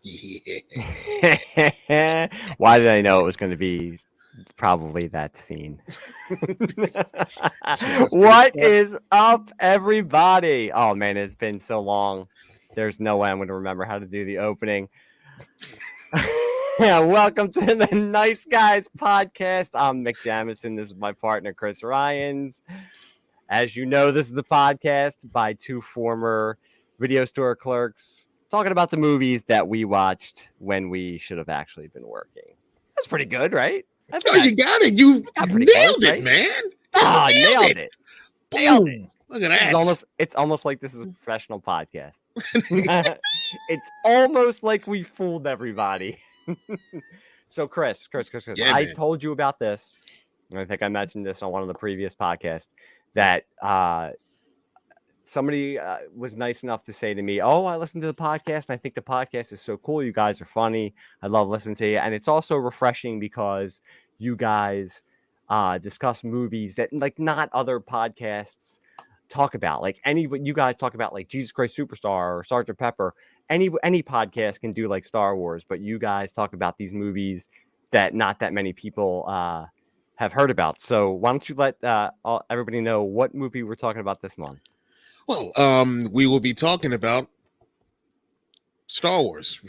Yeah. Why did I know it was going to be probably that scene? What is up, everybody? Oh, man, it's been so long. There's no way I'm going to remember how to do the opening. Yeah, welcome to the Nice Guys podcast. I'm Mick Jamison. This is my partner, Chris Ryans. As you know, this is the podcast by two former video store clerks talking about the movies that we watched when we should have actually been working. That's pretty good, right? You got it. You nailed it, man. Nailed it. Boom. Look at that. It's almost like this is a professional podcast. It's almost like we fooled everybody. So, Chris, Yeah, I man. told you about this. And I think I mentioned this on one of the previous podcasts that somebody was nice enough to say to me, "Oh, I listened to the podcast, and I think the podcast is so cool. You guys are funny. I love listening to you, and it's also refreshing because you guys discuss movies that like not other podcasts talk about. Like you guys talk about like Jesus Christ Superstar or Sergeant Pepper. Any podcast can do like Star Wars, but you guys talk about these movies that not that many people have heard about. So why don't you let everybody know what movie we're talking about this month?" Well, we will be talking about Star Wars,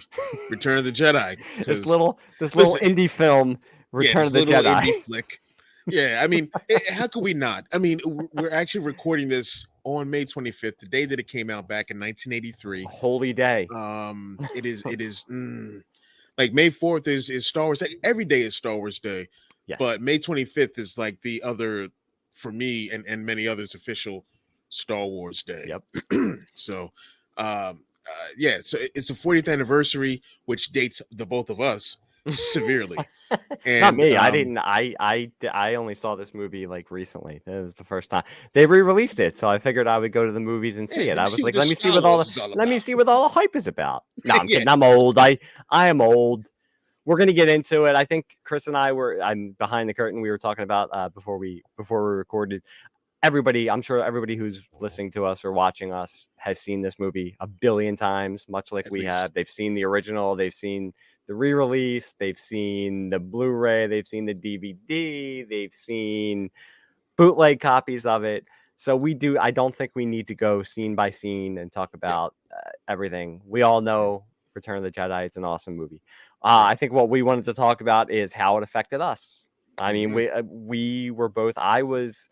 Return of the Jedi. This little indie film, Return of the Jedi. Indie flick. Yeah, I mean, how could we not? I mean, we're actually recording this on May 25th, the day that it came out back in 1983. Holy day. It is like May 4th is Star Wars Day. Every day is Star Wars Day. Yes. But May 25th is like the other, for me and many others, official Star Wars Day. Yep. So, yeah, so it's the 40th anniversary, which dates the both of us severely. And, not me. I didn't. I only saw this movie like recently. It was the first time they re-released it, so I figured I would go to the movies and see it. I was like, let me see what all the hype is about. No, I'm kidding. I'm old. I am old. We're gonna get into it. I think Chris and I'm behind the curtain. We were talking about before we recorded. I'm sure everybody who's listening to us or watching us has seen this movie a billion times, much like we have. They've seen the original. They've seen the re-release. They've seen the Blu-ray. They've seen the DVD. They've seen bootleg copies of it. So I don't think we need to go scene by scene and talk about everything. We all know Return of the Jedi. It's an awesome movie. I think what we wanted to talk about is how it affected us. I mean, we were both. I was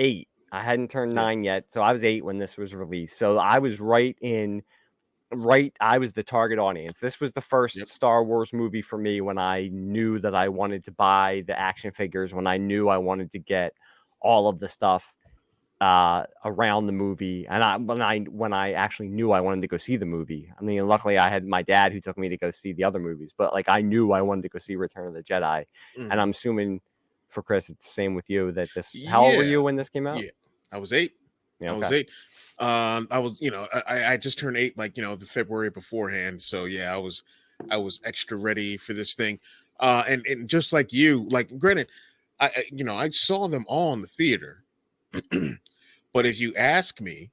8. I hadn't turned 9 yet, so I was 8 when this was released. So I was I was the target audience. This was the first Star Wars movie for me when I knew that I wanted to buy the action figures, when I knew I wanted to get all of the stuff around the movie, and when I actually knew I wanted to go see the movie. I mean, luckily I had my dad who took me to go see the other movies, but like I knew I wanted to go see Return of the Jedi, and I'm assuming for Chris it's the same with you. That this, how old were you when this came out? Yeah, I was 8. Yeah, I was 8. I was, I just turned 8 like the February beforehand. So yeah, I was extra ready for this thing. And just like you, like granted, I saw them all in the theater. But if you ask me,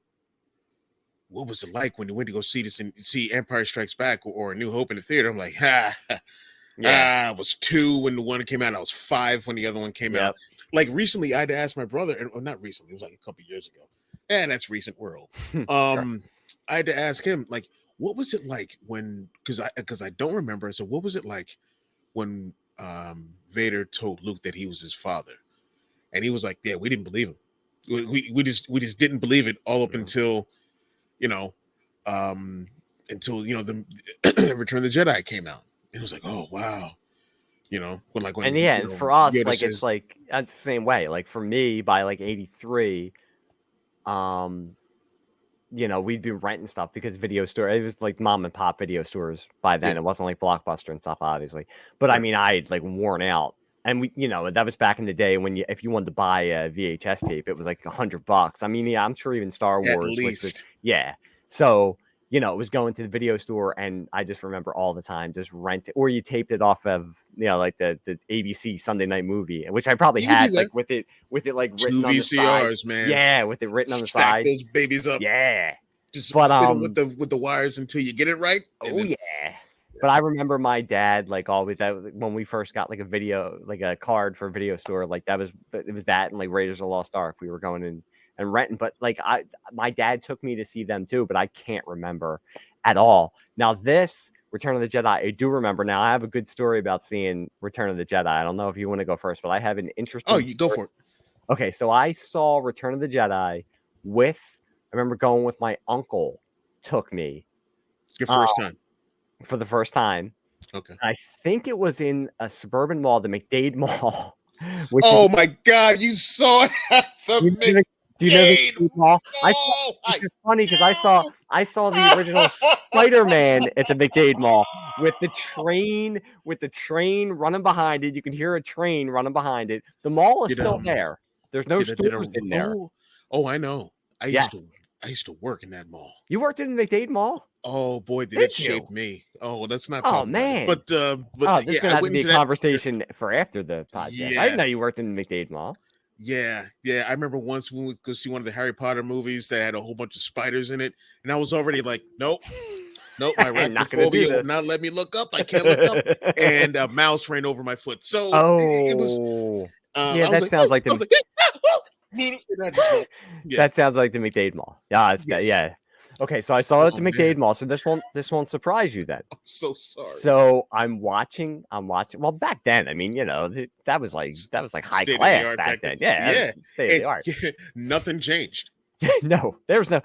what was it like when you went to go see this and see Empire Strikes Back or A New Hope in the theater? I'm like, I was 2 when the one came out. I was 5 when the other one came out. Like recently, I had to ask my brother, or not recently, it was like a couple years ago. And that's recent world. I had to ask him, like, what was it like when? Because I don't remember. So what was it like when Vader told Luke that he was his father? And he was like, "Yeah, we didn't believe him. We just didn't believe it all up until the Return of the Jedi came out." And it was like, "Oh wow." And for us, like it's like that's the same way. Like for me, by like 83, we'd be renting stuff because it was like mom and pop video stores by then. It wasn't like Blockbuster and stuff, obviously. But I mean, I'd like worn out, and that was back in the day when if you wanted to buy a VHS tape, it was like $100. I mean, I'm sure even Star Wars, at least. So it was going to the video store, and I just remember all the time just rent it, or you taped it off of like the ABC Sunday Night Movie, which I probably had like with it like written on the VCRs, side. man. Yeah, with it written on the Stack side. those babies up. Yeah, just fit it with the wires until you get it right. Oh yeah, But I remember my dad like always that when we first got like a video, like a card for a video store, like it was that and like Raiders of the Lost Ark. We were going in and renting, but like my dad took me to see them too, but I can't remember at all. Now this Return of the Jedi, I do remember. Now I have a good story about seeing Return of the Jedi. I don't know if you want to go first, but I have an interesting. Oh, you go for it. Okay, so I saw Return of the Jedi I remember going with my uncle. Took me. Your first time. For the first time. Okay. I think it was in a suburban mall, the McDade Mall. Oh my God, you saw it at the McDade. Do you know the McDade Mall? It's funny because I saw the original Spider-Man at the McDade Mall with the train running behind it. You can hear a train running behind it. The mall is still there. There's no stores in there. Oh, I know. I used to work in that mall. You worked in the McDade Mall? Oh boy, did it shape me. Oh, that's not. Oh man. But this is gonna have to be a conversation for after the podcast. Yeah. I didn't know you worked in the McDade Mall. Yeah. I remember once when we go see one of the Harry Potter movies that had a whole bunch of spiders in it, and I was already like, nope. My arachnophobia will not let me look up. I can't look up, and a mouse ran over my foot. So it was. That sounds like the. That sounds like the McDade Mall. Yeah. Okay, so I saw it at the McDade Mall. So this won't surprise you then. I'm so sorry. So I'm watching. Well, back then, I mean, that was like high class back then. Yeah. State of the art. Nothing changed. No, there was no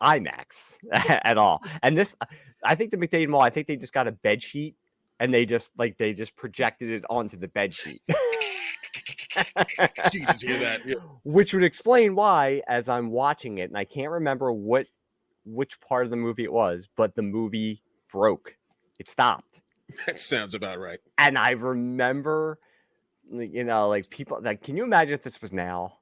IMAX at all. And this, I think the McDade Mall. I think they just got a bed sheet and they just projected it onto the bed sheet. You can just hear that. Yeah. Which would explain why, as I'm watching it, and I can't remember which part of the movie it was, but the movie broke. It stopped. That sounds about right. And I remember, people like, can you imagine if this was now?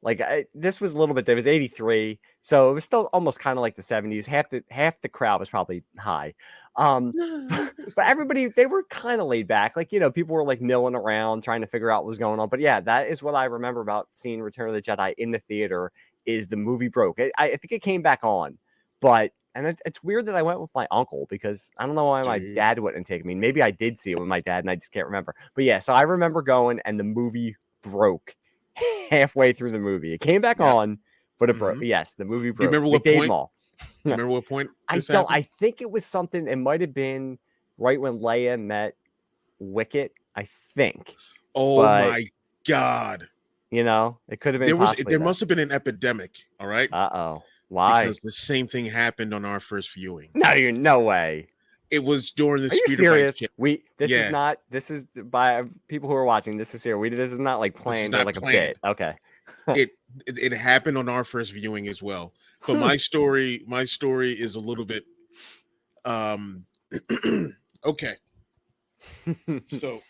This was a little bit. It was 83, so it was still almost kind of like the 70s. Half the crowd was probably high. But everybody, they were kind of laid back. People were milling around trying to figure out what was going on. But yeah, that is what I remember about seeing Return of the Jedi in the theater. Is the movie broke? I think it came back on. But it's weird that I went with my uncle because I don't know why my dad wouldn't take me. Maybe I did see it with my dad and I just can't remember. But yeah, so I remember going and the movie broke halfway through the movie. It came back on, but it broke. Yes, the movie broke. Do you remember what point? Mall. Remember what point? I don't. I think it was something. It might have been right when Leia met Wicket. I think. Oh my God! It could have been. There must have been an epidemic. All right. Uh-oh. Why? Because the same thing happened on our first viewing. No way. It was during the. Are you serious? This is by people who are watching. This is here. This is not planned or a bit. Okay. It happened on our first viewing as well. But my story is a little bit. Okay. So,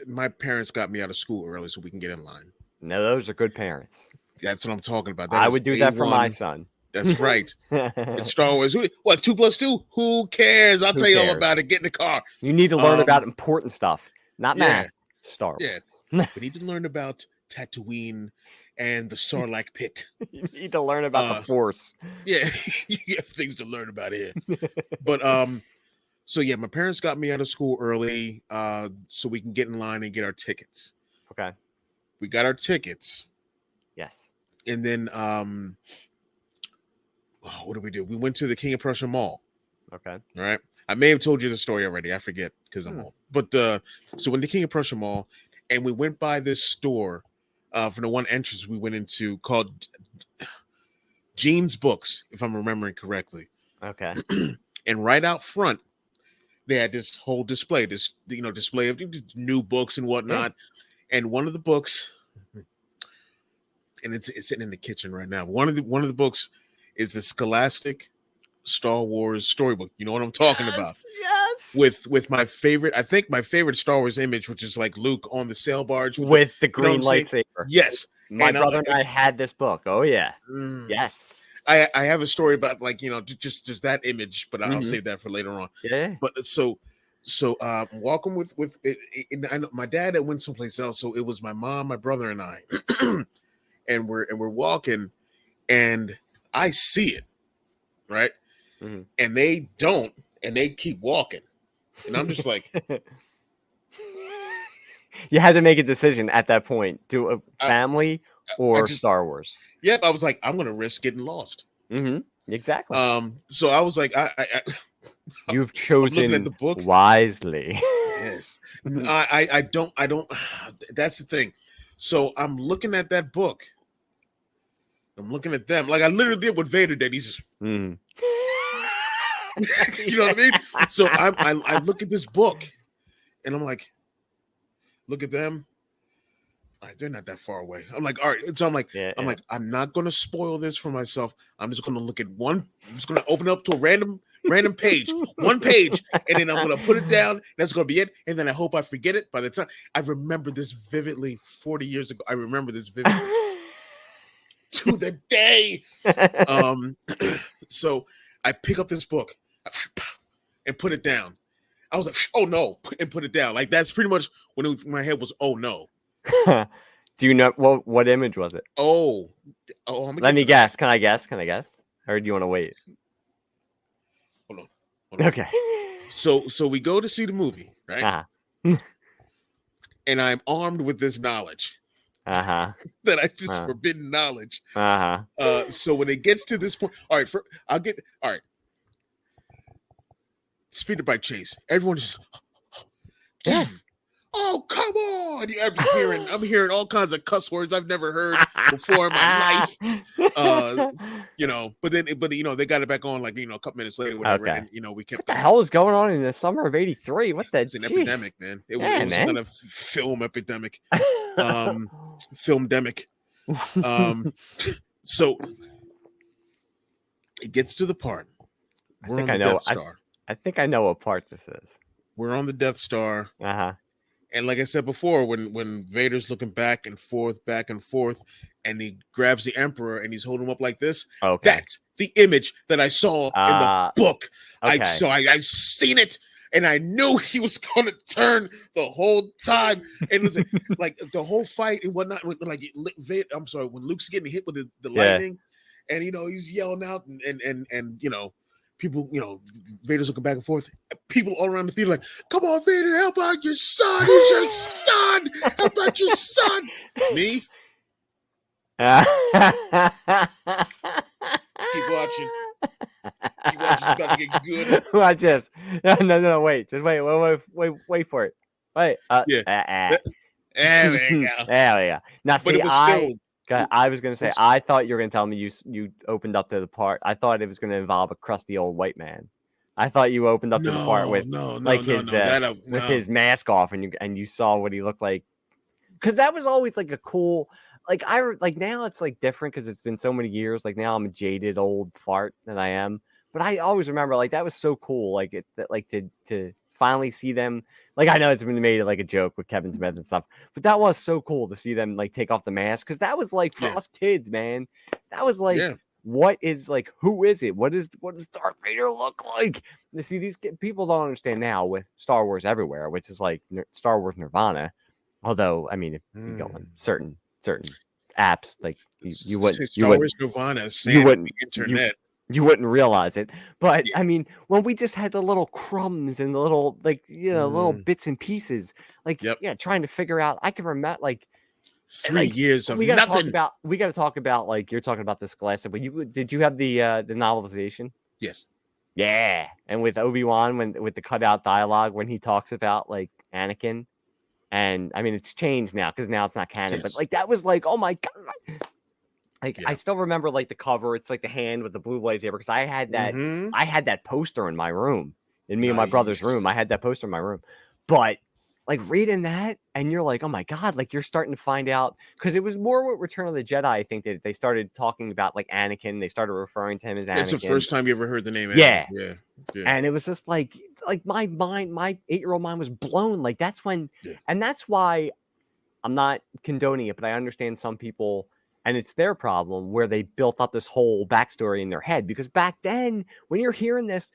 my parents got me out of school early so we can get in line. No, those are good parents. That's what I'm talking about. I would do that for my son. That's right. It's Star Wars. What, 2 + 2? Who cares? I'll tell you all about it. Get in the car. You need to learn about important stuff, not math. Star Wars. Yeah. We need to learn about Tatooine and the Sarlacc pit. You need to learn about the Force. Yeah, you have things to learn about here. But so yeah, my parents got me out of school early, so we can get in line and get our tickets. Okay. We got our tickets. Yes. And then what did we do? We went to the King of Prussia Mall. Okay. All right. I may have told you the story already. I forget because I'm old. But so when the King of Prussia Mall, and we went by this store for the one entrance we went into called Jean's Books, if I'm remembering correctly. Okay. And right out front, they had this whole display, display of new books and whatnot. Yeah. And one of the books, and it's sitting in the kitchen right now. One of the books is the Scholastic Star Wars storybook. You know what I'm talking about? Yes. With my favorite, I think my favorite Star Wars image, which is Luke on the sail barge with the green lightsaber. Yes. My brother and I had this book. Oh yeah. Yes. I have a story about just that image, but I'll save that for later on. Yeah. But so walking with and I know my dad had went someplace else, so it was my mom, my brother, and I, and we're walking, and I see it, right, and they don't, and they keep walking, and I'm just like, you had to make a decision at that point: do a family or Star Wars. Yep, I was like, I'm gonna risk getting lost. Exactly. So I was like, you've chosen at the book wisely. Yes. I don't. That's the thing. So I'm looking at that book. I'm looking at them like I literally did what Vader did. He's just, you know what I mean? So I look at this book, and I'm like, look at them. All right, they're not that far away. I'm like, all right. So I'm like, I'm not gonna spoil this for myself. I'm just gonna look at one. I'm just gonna open up to a random page, one page, and then I'm gonna put it down. That's gonna be it. And then I hope I forget it by the time I remember this vividly 40 years ago. I remember this vividly to the day. So I pick up this book and put it down. I was like, oh no, and put it down. Like that's pretty much when my head was, oh no. Do you know what image was it? Oh, let me guess. Can I guess? Or do you want to wait? Hold on. Okay. So we go to see the movie, right? And I'm armed with this knowledge. That I just forbidden knowledge. So when it gets to this point, all right, all right. Speeder bike chase. Everyone just oh, come on. I'm hearing all kinds of cuss words I've never heard before in my life. But they got it back on like, a couple minutes later, whatever. Okay. And, we kept. What the hell is going on in the summer of '83? What the? It's an epidemic, man. It was kind of film epidemic. Filmdemic. So it gets to the part. We're on the Death Star. I think I know what part this is. We're on the Death Star. And like I said before, when Vader's looking back and forth, and he grabs the Emperor and he's holding him up like this, that's the image that I saw in the book. Okay. I've seen it, and I knew he was going to turn the whole time. And listen, like the whole fight and whatnot, when Luke's getting hit with the lightning, and he's yelling out, and people, Vader's looking back and forth. People all around the theater like, come on, Vader, help out your son. He's your son. Help out your son. Me? Keep watching. It's about to get good. Watch this. No, wait. Just wait for it. Wait. There we go. There we go. Now, but it was still... I was going to say, I thought you were going to tell me you opened up to the part. I thought it was going to involve a crusty old white man. I thought you opened up to the part with with his mask off, and you saw what he looked like. Because that was always like a cool, now it's like different because it's been so many years. Like now I'm a jaded old fart than I am. But I always remember that was so cool. To finally see them. Like I know it's been made like a joke with Kevin Smith and stuff, but that was so cool to see them take off the mask, because that was like for us kids, man. That was like, what is who is it? What does Darth Vader look like? You see, these people don't understand now with Star Wars everywhere, which is like Star Wars Nirvana. Although I mean, if you go on certain apps, like you wouldn't Star Wars Nirvana, you wouldn't internet. You wouldn't realize it, but I mean, when we just had the little crumbs and the little little bits and pieces, trying to figure out. I can remember 3 years of we gotta nothing. We got to talk about you're talking about the Scholastic, but did you have the novelization? Yes. Yeah, and with Obi-Wan with the cutout dialogue when he talks about Anakin, and I mean it's changed now because now it's not canon, but that was oh my god. I still remember the cover. It's the hand with the blue lightsaber, because I had that. I had that poster in my room, in me and my brother's room. I had that poster in my room, but reading that, and you're oh my god, you're starting to find out, because it was more with Return of the Jedi. I think that they started talking about Anakin. They started referring to him as Anakin. It's the first time you ever heard the name. Yeah. Yeah. And it was just my mind, my 8-year-old mind was blown. That's when, and that's why I'm not condoning it, but I understand some people. And it's their problem where they built up this whole backstory in their head, because back then when you're hearing this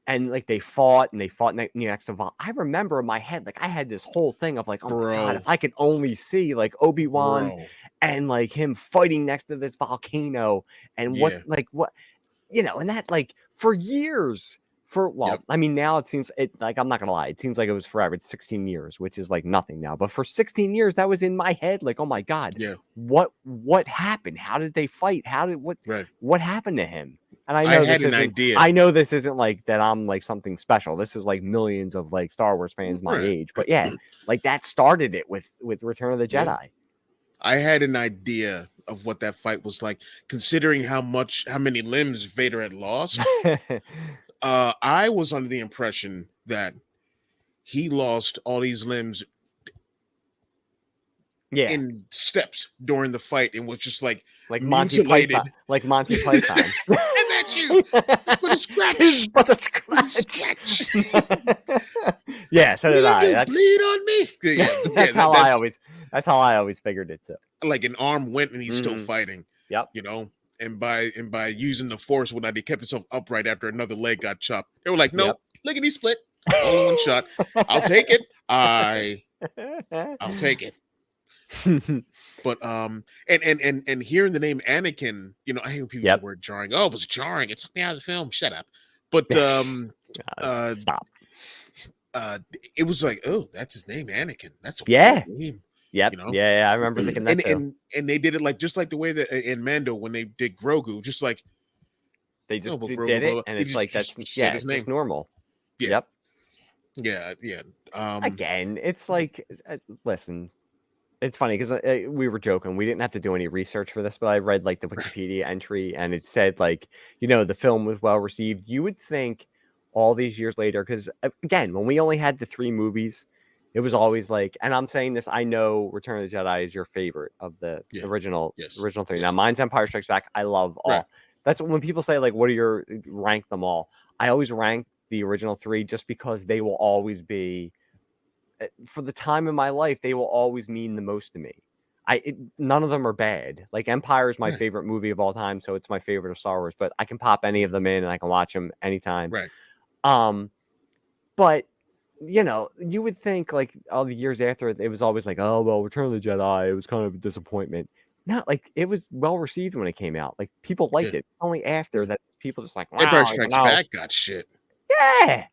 and they fought next to Val, I remember in my head, I had this whole thing of oh my god, if I could only see Obi-Wan and him fighting next to this volcano and what, and that for I mean, now it seems like, I'm not gonna lie, it seems like it was forever. It's 16 years, which is like nothing now. But for 16 years, that was in my head. Like, oh my god, what happened? How did they fight? What happened to him? And I know this isn't. I know this isn't like that. I'm like something special. This is like millions of like Star Wars fans my age. But yeah, like that started it with Return of the Jedi. I had an idea of what that fight was like, considering how many limbs Vader had lost. I was under the impression that he lost all these limbs in steps during the fight and was just like Monty Python. Like Monty Python. And that's you. But a scratch. But a scratch. Yeah, so did I. That's, bleed on me. That's how I always figured it too. Like an arm went and he's still fighting. Yep. You know, and by using the force, when he kept himself upright after another leg got chopped. They were like, no, lickety split. All in one shot. I'll take it. I'll take it. But and hearing the name Anakin, you know, I hate when people use the word jarring. Oh, it was jarring. It took me out of the film. Shut up. But stop. It was like, oh, that's his name, Anakin. That's a weird name. Yep. You know? Yeah, I remember thinking that too. And they did it like just like the way that in Mando when they did Grogu, just like they just did it, and it's like that's it's just normal. Yeah. Yep. Yeah. Again, it's like, listen, it's funny because we were joking. We didn't have to do any research for this, but I read like the Wikipedia entry, and it said like, you know, the film was well received. You would think all these years later, because again, when we only had the 3 movies, it was always like, and I'm saying this, I know Return of the Jedi is your favorite of the original 3. Yes. Now, mine's Empire Strikes Back. I love all. Right. That's when people say like, what are your rank them all? I always rank the original 3 just because they will always be, for the time in my life, they will always mean the most to me. None of them are bad. Like Empire is my favorite movie of all time, so it's my favorite of Star Wars. But I can pop any of them in and I can watch them anytime. Right. But you know, you would think like all the years after it was always like, oh well, Return of the Jedi, it was kind of a disappointment. Not like it was well received when it came out. Like people liked it. Only after that, people just like, wow, Empire Strikes Back got shit. Yeah.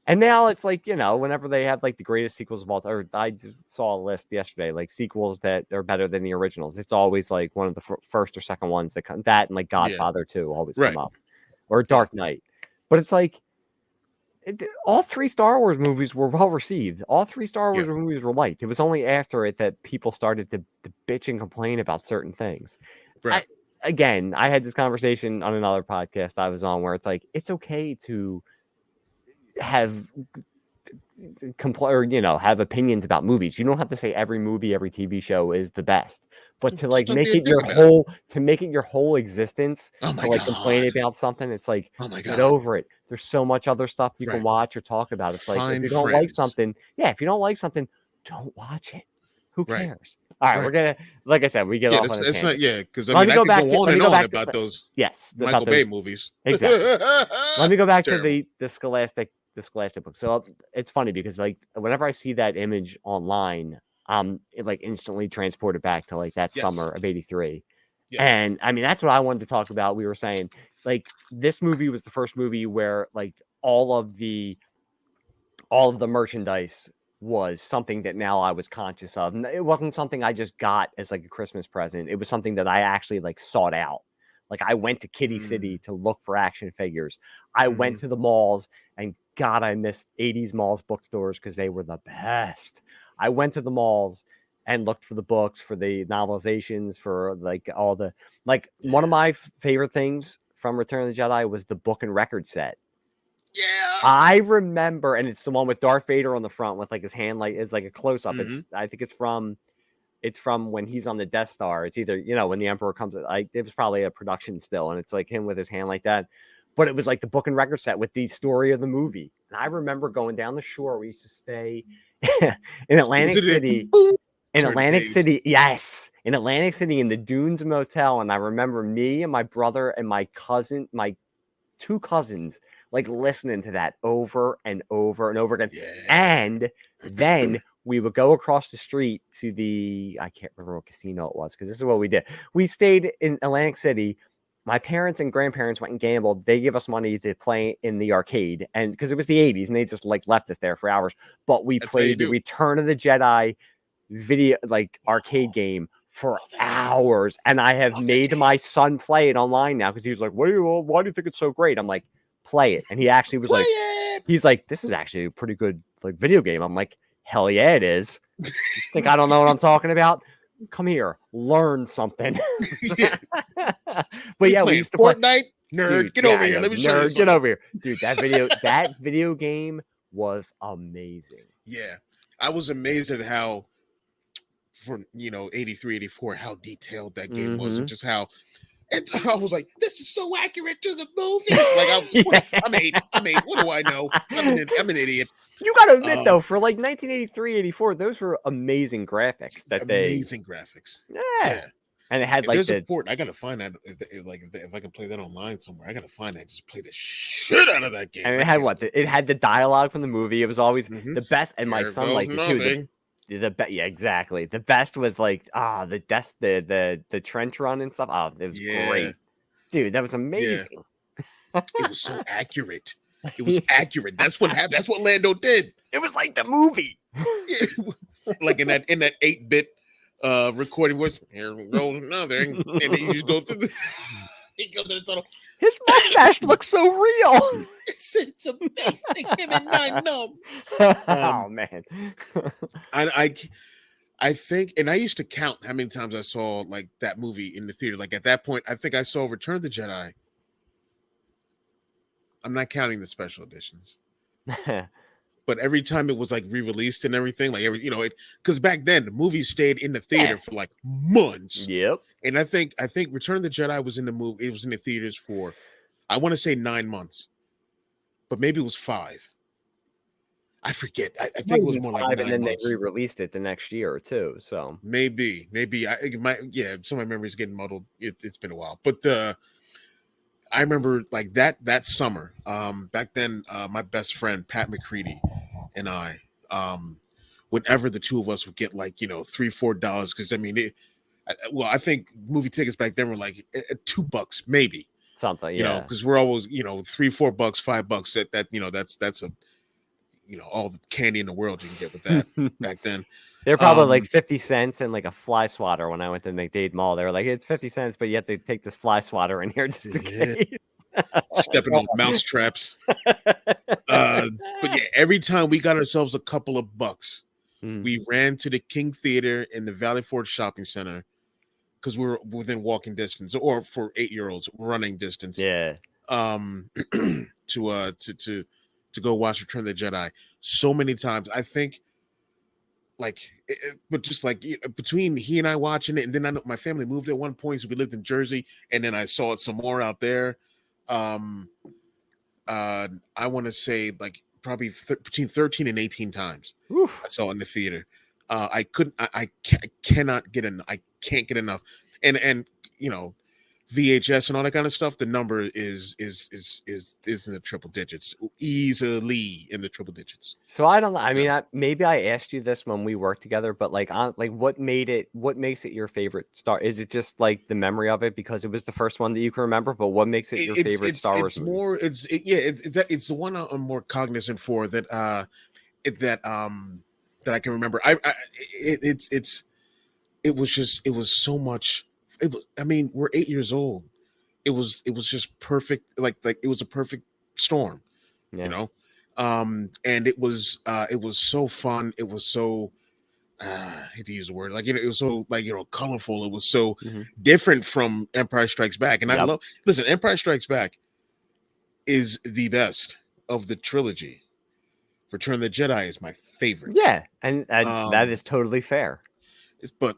And now it's like, you know, whenever they have like the greatest sequels of all time, or I just saw a list yesterday, like sequels that are better than the originals. It's always like one of the first or second ones that come, that and like Godfather 2 always come up, or Dark Knight. But it's like, all 3 Star Wars movies were well received. All 3 Star Wars movies were liked. It was only after it that people started to bitch and complain about certain things. Right. I had this conversation on another podcast I was on where it's like, it's okay to have have opinions about movies. You don't have to say every movie, every TV show is the best, but to like make it your whole existence to like complain about something, it's like, get over it. There's so much other stuff you can watch or talk about. It's like, if you don't like something, don't watch it. Who cares? All right, we're gonna, like I said, we get off on a tangent. Because I mean, I could go on and on about those Michael Bay movies. Exactly. Let me go back to the Scholastic book. So it's funny because like whenever I see that image online, it like instantly transported back to like that summer of '83. And I mean, that's what I wanted to talk about. We were saying like this movie was the first movie where like all of the merchandise was something that now I was conscious of. And it wasn't something I just got as like a Christmas present. It was something that I actually like sought out. Like I went to Kitty City to look for action figures. I went to the malls, and God, I missed 80s malls bookstores because they were the best. I went to the malls and looked for the books, for the novelizations, for like all the, like one of my favorite things from Return of the Jedi was the book and record set. Yeah, I remember, and it's the one with Darth Vader on the front with like his hand, like it's like a close up. I think it's from when he's on the Death Star. It's either, you know, when the Emperor comes, like it was probably a production still, and it's like him with his hand like that. But it was like the book and record set with the story of the movie. And I remember going down the shore. We used to stay in Atlantic City. In Atlantic City, yes, in Atlantic City in the Dunes Motel. And I remember me and my brother and my 2 cousins, like listening to that over and over and over again. Yeah. And then we would go across the street to I can't remember what casino it was, because this is what we did. We stayed in Atlantic City, my parents and grandparents went and gambled. They gave us money to play in the arcade, and because it was the 80s, and they just like left us there for hours. But we played the Return of the Jedi video arcade game for hours, and I have made my son play it online now because he was like, why do you think it's so great? I'm like, play it. And he actually was he's like, this is actually a pretty good video game. I'm like, hell yeah, it is. You think I don't know what I'm talking about? Come here, learn something. But yeah, we used to Fortnite. Play... Nerd, dude, get over here. Let me show you. Get over here, dude. That video game was amazing. Yeah, I was amazed at how, for 83, 84, how detailed that game was, and just how. And I was like, "This is so accurate to the movie." I'm eight. What do I know? I'm an idiot. You gotta admit, though, for 1983, 84, those were amazing graphics. Amazing graphics. Yeah. And it had there's a port. I gotta find that. If I can play that online somewhere, I gotta find that. Just play the shit out of that game. And it had what? It had the dialogue from the movie. It was always the best. And my son liked it too. Yeah, exactly. The best was the trench run and stuff. Oh, it was great, dude. That was amazing. Yeah. It was so accurate. It was accurate. That's what happened. That's what Lando did. It was like the movie. Like in that 8-bit recording was here goes another, and then you just go through the. He goes to the tunnel. His mustache looks so real. It's amazing. Him and 9 numb. Oh man. I think, and I used to count how many times I saw that movie in the theater. Like at that point, I think I saw Return of the Jedi. I'm not counting the special editions. But every time it was re-released and everything, because back then the movie stayed in the theater for months. Yep. And I think Return of the Jedi was in the movie. It was in the theaters for, I want to say 9 months, but maybe it was 5. I forget. I think it was more like 9 and then months. They re-released it the next year or two. So maybe some of my memories getting muddled. It's been a while, but I remember that summer. Back then, my best friend Pat McCready and I, whenever the two of us would get $3-4, because I think movie tickets back then were $2 maybe something, because we're always $3-4, $5. That's a all the candy in the world you can get with that back then. They're probably 50 cents and a fly swatter. When I went to McDade Mall, they were like, it's 50 cents, but you have to take this fly swatter in here just in case. Stepping on mouse traps. But yeah, every time we got ourselves a couple of bucks, we ran to the King Theater in the Valley Forge Shopping Center because we were within walking distance, or for 8-year-olds, running distance. Yeah. To go watch Return of the Jedi so many times. I think but just between he and I watching it, and then I know my family moved at one point, so we lived in Jersey, and then I saw it some more out there. I want to say probably between 13 and 18 times. Oof. I saw it in the theater. I cannot get enough. I can't get enough. And VHS and all that kind of stuff, the number is in the triple digits, easily in the triple digits. So I don't know. I mean, maybe I asked you this when we worked together, but what makes it your favorite Star? Is it just the memory of it because it was the first one that you can remember? But what makes it your favorite Star Wars movie? It's the one I'm more cognizant for that I can remember. It was so much. We're 8 years old. It was just perfect. It was a perfect storm, and it was so fun. It was so, I hate to use the word, it was so colorful. It was so different from Empire Strikes Back. And listen, Empire Strikes Back is the best of the trilogy. Return of the Jedi is my favorite. Yeah. And that is totally fair. But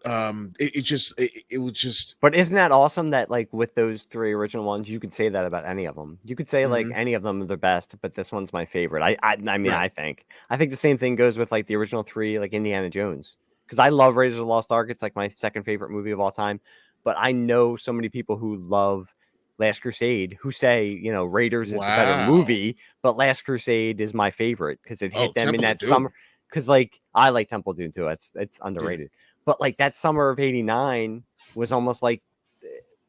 it was just. But isn't that awesome that with those 3 original ones, you could say that about any of them. You could say any of them are the best, but this one's my favorite. I mean, right. I think the same thing goes with the original 3, Indiana Jones, because I love Raiders of the Lost Ark. It's my second favorite movie of all time. But I know so many people who love Last Crusade who say Raiders is the better movie, but Last Crusade is my favorite because it hit them Temple in that summer. Because I like Temple Dune too. It's underrated. Yeah. But that summer of '89 was almost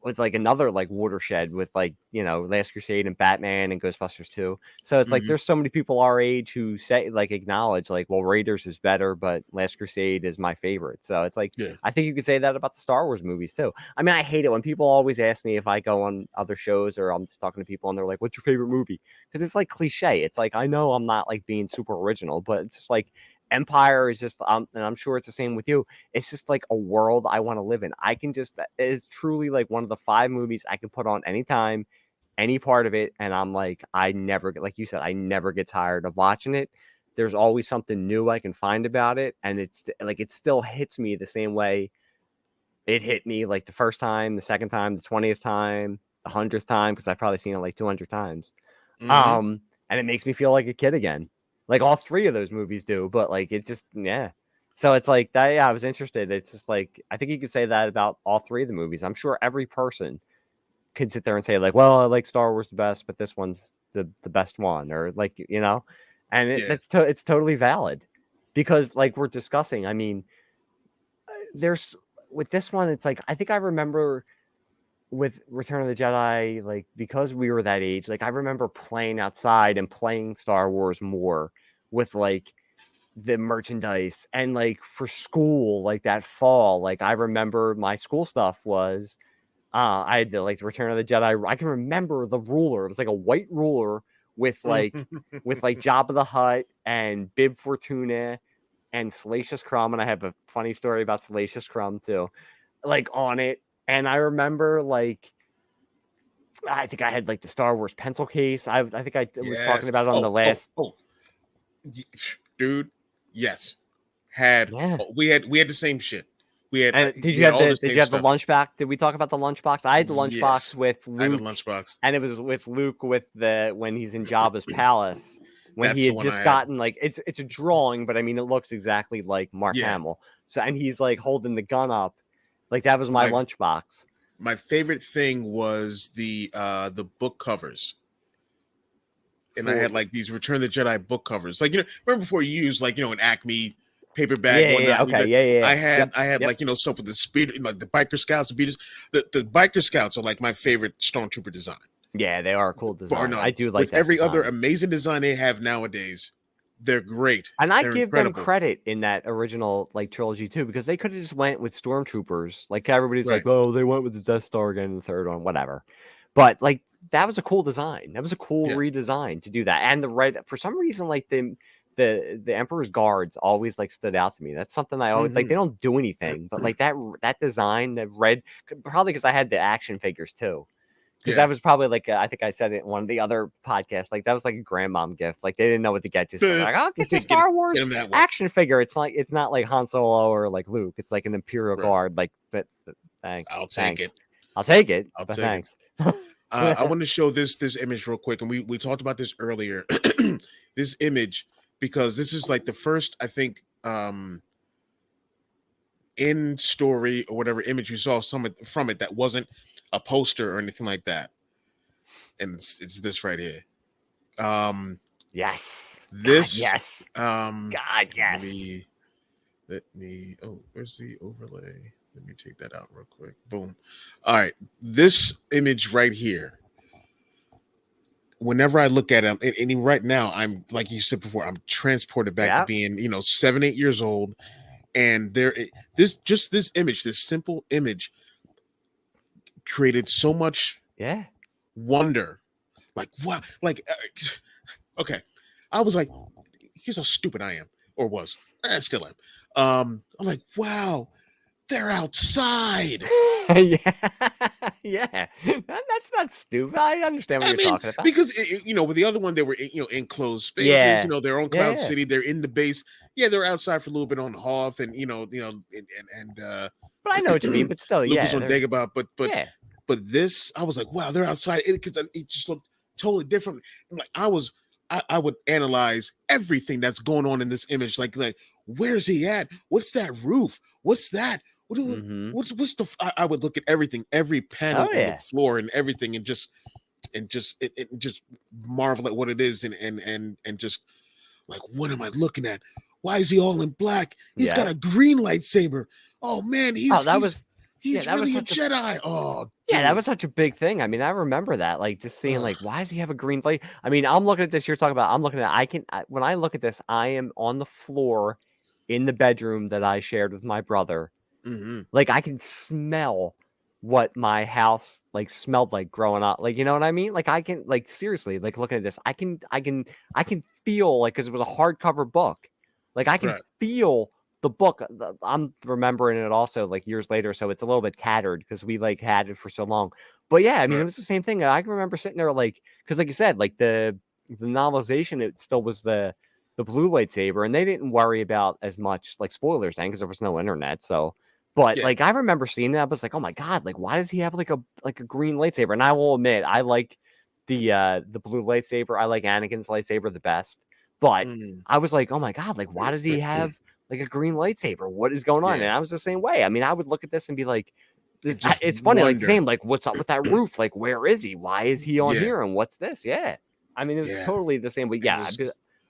with like another like watershed with like, you know, Last Crusade and Batman and Ghostbusters 2. So it's like there's so many people our age who say like acknowledge like, well, Raiders is better, but Last Crusade is my favorite. So it's like I think you could say that about the Star Wars movies too. I mean, I hate it when people always ask me if I go on other shows or I'm just talking to people and they're like, what's your favorite movie? Because it's like cliche. It's like I know I'm not like being super original, but it's just like Empire is just, and I'm sure it's the same with you. It's just like a world I want to live in. I can just, it is truly like one of the 5 movies I can put on anytime, any part of it. And I'm like, I never get, like you said, I never get tired of watching it. There's always something new I can find about it. And it's like, it still hits me the same way it hit me like the first time, the second time, the 20th time, the 100th time, because I've probably seen it like 200 times. And it makes me feel like a kid again. Like all 3 of those movies do, but like it just So it's like that. Yeah, I was interested. It's just like I think you could say that about all 3 of the movies. I'm sure every person could sit there and say like, well, I like Star Wars the best, but this one's the best one, or like, you know, and it's totally valid because like we're discussing. I mean, there's with this one, it's like I think I remember with Return of the Jedi, like because we were that age, like I remember playing outside and playing Star Wars more with like the merchandise and like for school, like that fall, like I remember my school stuff was I had the like Return of the Jedi. I can remember the ruler. It was like a white ruler with like Jabba the Hutt and Bib Fortuna and Salacious Crumb. And I have a funny story about Salacious Crumb too, like on it. And I remember, like, I think I had like the Star Wars pencil case. I think I was talking about it on the last. Dude, yes, we had the same shit. We had. Did you have the lunchbox? Did we talk about the lunchbox? I had the lunchbox with Luke. I had the lunchbox, and it was with Luke with when he's in Jabba's palace. When he had just gotten like it's a drawing, but I mean it looks exactly like Mark Hamill. So and he's like holding the gun up. Like that was my lunchbox. My favorite thing was the book covers. And I had like these Return of the Jedi book covers. Like, you know, remember before you used like, you know, an Acme paper bag. I had like, you know, stuff with the speed, like the biker scouts, the biker scouts are like my favorite stormtrooper design. Yeah, they are a cool design. I do like with every other amazing design they have nowadays. They're great. And I give them credit in that original like trilogy too, because they could have just went with stormtroopers. Like everybody's like, oh, they went with the Death Star again in the third one, whatever. But like that was a cool design. That was a cool redesign to do that. And the red, for some reason, like the Emperor's Guards always like stood out to me. That's something I always like. They don't do anything, but like that design, the red, probably because I had the action figures too. Because that was probably like I think I said it in one of the other podcasts. Like that was like a grandmom gift. Like they didn't know what to get. Just like, oh, get the Star Wars action figure. It's not like Han Solo or like Luke. It's like an Imperial Guard. Like, but thanks. I'll take it. Thanks. I want to show this image real quick, and we talked about this earlier. This image, because this is like the first, I think, in story or whatever image you saw from it that wasn't a poster or anything like that, and it's this right here. Yes. This. God, yes. God, yes. Let me. Oh, where's the overlay? Let me take that out real quick. Boom. All right, this image right here. Whenever I look at him, and right now, I'm like you said before, I'm transported back to being 7-8 years old, and this image, this simple image, created so much wonder. Like what? Like okay, I was like, here's how stupid I am, or was. I still am. I'm like, wow, they're outside. yeah. That's not stupid. I understand what you're talking about. Because with the other one, they were enclosed spaces. Their own cloud city. They're in the base. Yeah, they're outside for a little bit on Hoth, and But I know what you mean. But still, Lucas on Dagobah. But this, I was like, wow, they're outside, because it just looked totally different. And like I would analyze everything that's going on in this image. Like where's he at? What's that roof? What's that? What's the? I would look at everything, every panel on the floor, and everything, and just marvel at what it is, and just like, what am I looking at? Why is he all in black? He's got a green lightsaber. Oh man, He's really a Jedi. Oh, dude. Yeah, that was such a big thing. I mean, I remember that, like, just seeing, like, why does he have a green light? I mean, I'm looking at this. You're talking about. I'm looking at. When I look at this, I am on the floor in the bedroom that I shared with my brother. Mm-hmm. Like, I can smell what my house like smelled like growing up. Like, you know what I mean? Like, I can, like, seriously, like, looking at this, I can feel, like, because it was a hardcover book. Like, I can feel the book. I'm remembering it also like years later, so it's a little bit tattered because we like had it for so long. But yeah, I mean, it was the same thing. I can remember sitting there like, because like you said, like the novelization, it still was the blue lightsaber, and they didn't worry about as much like spoilers then because there was no internet. So, but like I remember seeing that, I was like, oh my god, like why does he have like a green lightsaber? And I will admit, I like the blue lightsaber. I like Anakin's lightsaber the best. But I was like, oh my god, like why does he have like a green lightsaber? What is going on? And I was the same way. I mean, I would look at this and be like, it's funny, like same, like what's up with that roof? Like, where is he? Why is he on here? And what's this? Yeah. I mean, it was totally the same. But yeah,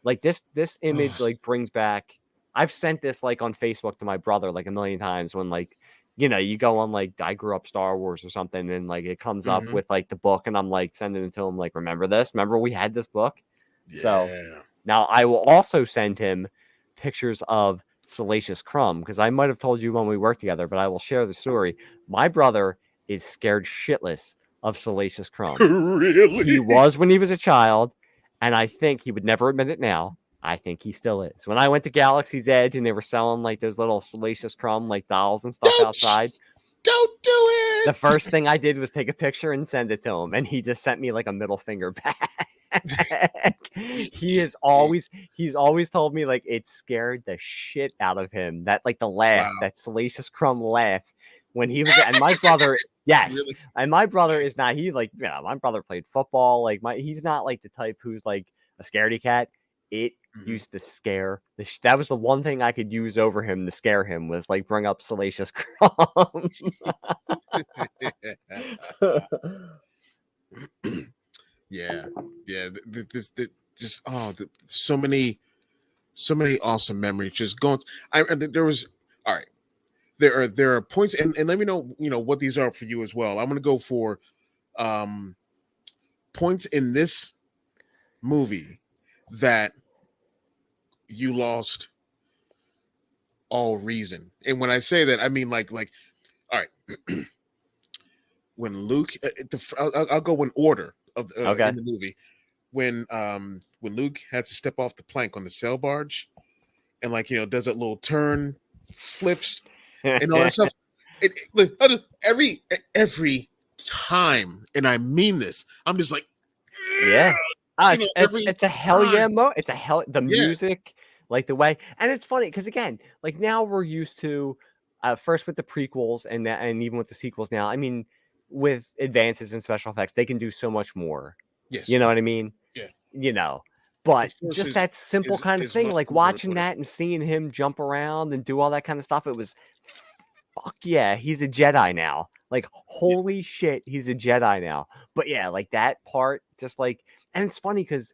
like this image like brings back. I've sent this like on Facebook to my brother like a million times when like, you know, you go on like I grew up Star Wars or something and like it comes up with like the book and I'm like sending it to him like, remember this? Remember we had this book? So now I will also send him pictures of Salacious Crumb because I might have told you when we worked together, but I will share the story. My brother is scared shitless of Salacious Crumb. Really? He was when he was a child, and I think he would never admit it now. I think he still is. When I went to Galaxy's Edge and they were selling like those little Salacious Crumb like dolls and stuff outside. Don't do it. The first thing I did was take a picture and send it to him, and he just sent me like a middle finger back. He's always told me like it scared the shit out of him. That like the laugh, that Salacious Crumb laugh when he was and my brother, really? And my brother is not, he like, you know, my brother played football. Like he's not like the type who's like a scaredy cat. It used to scare that was the one thing I could use over him to scare him was like bring up Salacious Crumb. Yeah. So many awesome memories just going. There was all right. There are points, and let me know, you know, what these are for you as well. I'm gonna go for points in this movie that you lost all reason. And when I say that, I mean like all right. When Luke, I'll go in order of in the movie. When Luke has to step off the plank on the sail barge, and like, you know, does that little turn, flips, and all that stuff. Every time, and I mean this, I'm just like, yeah. It's a hell yeah it's a hell the music, like the way, and it's funny because again, like now we're used to first with the prequels and even with the sequels now. I mean, with advances in special effects, they can do so much more. Yes, you know what I mean. Yeah, you know, but just that simple kind of thing, like watching that and seeing him jump around and do all that kind of stuff, it was fuck yeah, he's a Jedi now. Like holy shit, he's a Jedi now. But yeah, like that part, just like, and it's funny because,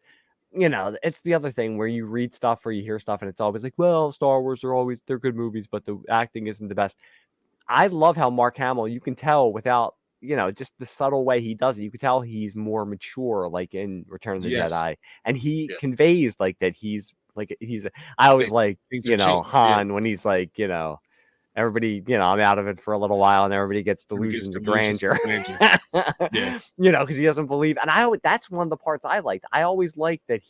you know, it's the other thing where you read stuff or you hear stuff and it's always like, well, Star Wars they're good movies, but the acting isn't the best. I love how Mark Hamill, you can tell without, you know, just the subtle way he does it, you can tell he's more mature, like in Return of the Jedi, and he conveys like that he's like I always like, you know, Han when he's like, you know, everybody, you know, I'm out of it for a little while, and everybody gets delusions of grandeur. You know, because he doesn't believe. And that's one of the parts I liked. I always liked that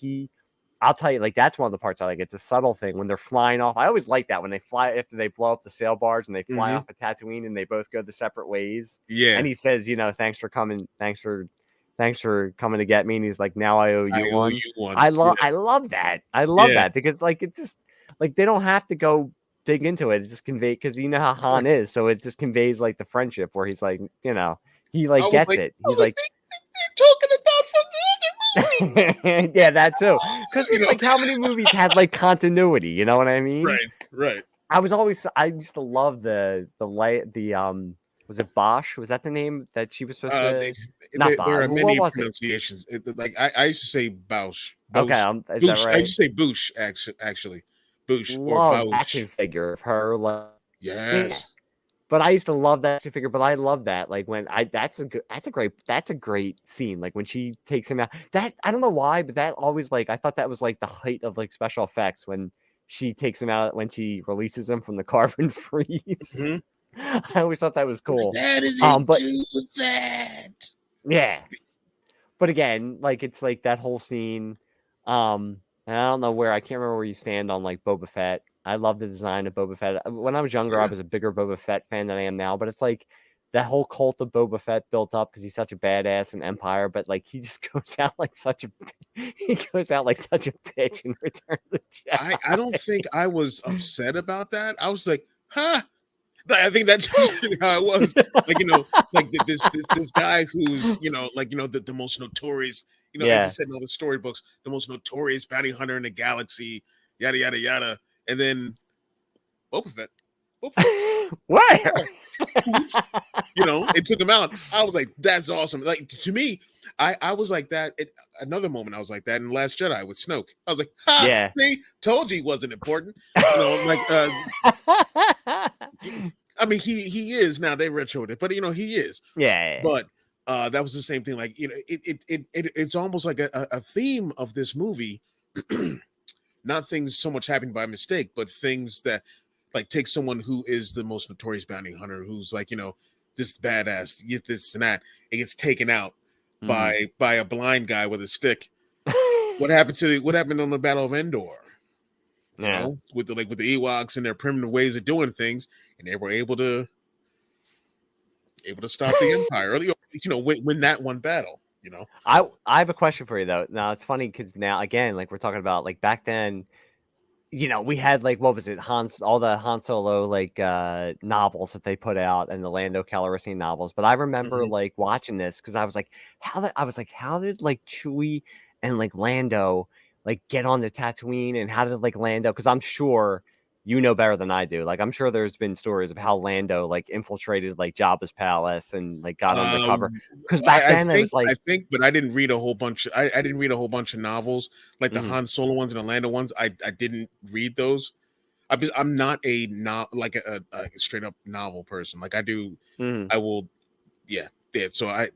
I'll tell you, like, that's one of the parts I like. It's a subtle thing when they're flying off. I always like that when they fly after they blow up the sail barge and they fly off of Tatooine and they both go the separate ways. Yeah. And he says, you know, thanks for coming. Thanks for coming to get me. And he's like, now I owe you one. I love that. I love that because like, it just like, they don't have to go dig into it. It just convey, because you know how Han is. So it just conveys like the friendship where he's like, you know, he like gets it. He's like, they're talking about from the other movie. Yeah, that too. Because like how many movies had like continuity? You know what I mean? Right. I used to love the was it Bosch? Was that the name that she was supposed to? There are many pronunciations. Like I used to say Bausch. Okay, is that right? I used to say Boosh actually. Boosh or Bausch. Action figure of her. Like, yes. But I used to love that action figure. But I love that, like when that's a great scene. Like when she takes him out. That I don't know why, but that always like I thought that was like the height of like special effects when she takes him out when she releases him from the carbon freeze. Mhm. I always thought that was cool. How does it But do that? yeah. But again, like it's like that whole scene. And I don't know where I can't remember where you stand on like Boba Fett. I love the design of Boba Fett. When I was younger, I was a bigger Boba Fett fan than I am now. But it's like that whole cult of Boba Fett built up because he's such a badass in Empire. But like he just goes out like such a bitch in Return of the Jedi. I don't think I was upset about that. I was like, huh. I think that's how it was. Like, like this guy who's, like, the most notorious, as I said in all the storybooks, the most notorious bounty hunter in the galaxy, yada, yada, yada. And then Boba Fett. Where? It took him out. I was like, that's awesome. Like, to me, I was like that. Another moment I was like that in The Last Jedi with Snoke. I was like, ha, see, told you he wasn't important. I mean, he is now. They retroed it, but he is. Yeah. But that was the same thing. Like, it's almost like a theme of this movie. Not things so much happening by mistake, but things that like take someone who is the most notorious bounty hunter, who's like, this badass, get this and that, and gets taken out by a blind guy with a stick. What happened on the Battle of Endor? With the Ewoks and their primitive ways of doing things, and they were able to stop the Empire, or win that one battle. I have a question for you though. Now it's funny because now again, like we're talking about, like back then, we had like what was it, all the Han Solo like novels that they put out and the Lando Calrissian novels. But I remember like watching this because I was like, how did like Chewie and like Lando like get on the Tatooine, and how did like Lando? Because I'm sure you know better than I do. Like I'm sure there's been stories of how Lando like infiltrated like Jabba's palace and like got undercover. Because back then it was like I think, but I didn't read a whole bunch. I didn't read a whole bunch of novels like the Han Solo ones and the Lando ones. I didn't read those. I'm not a straight up novel person. Like I do, I will, yeah. So I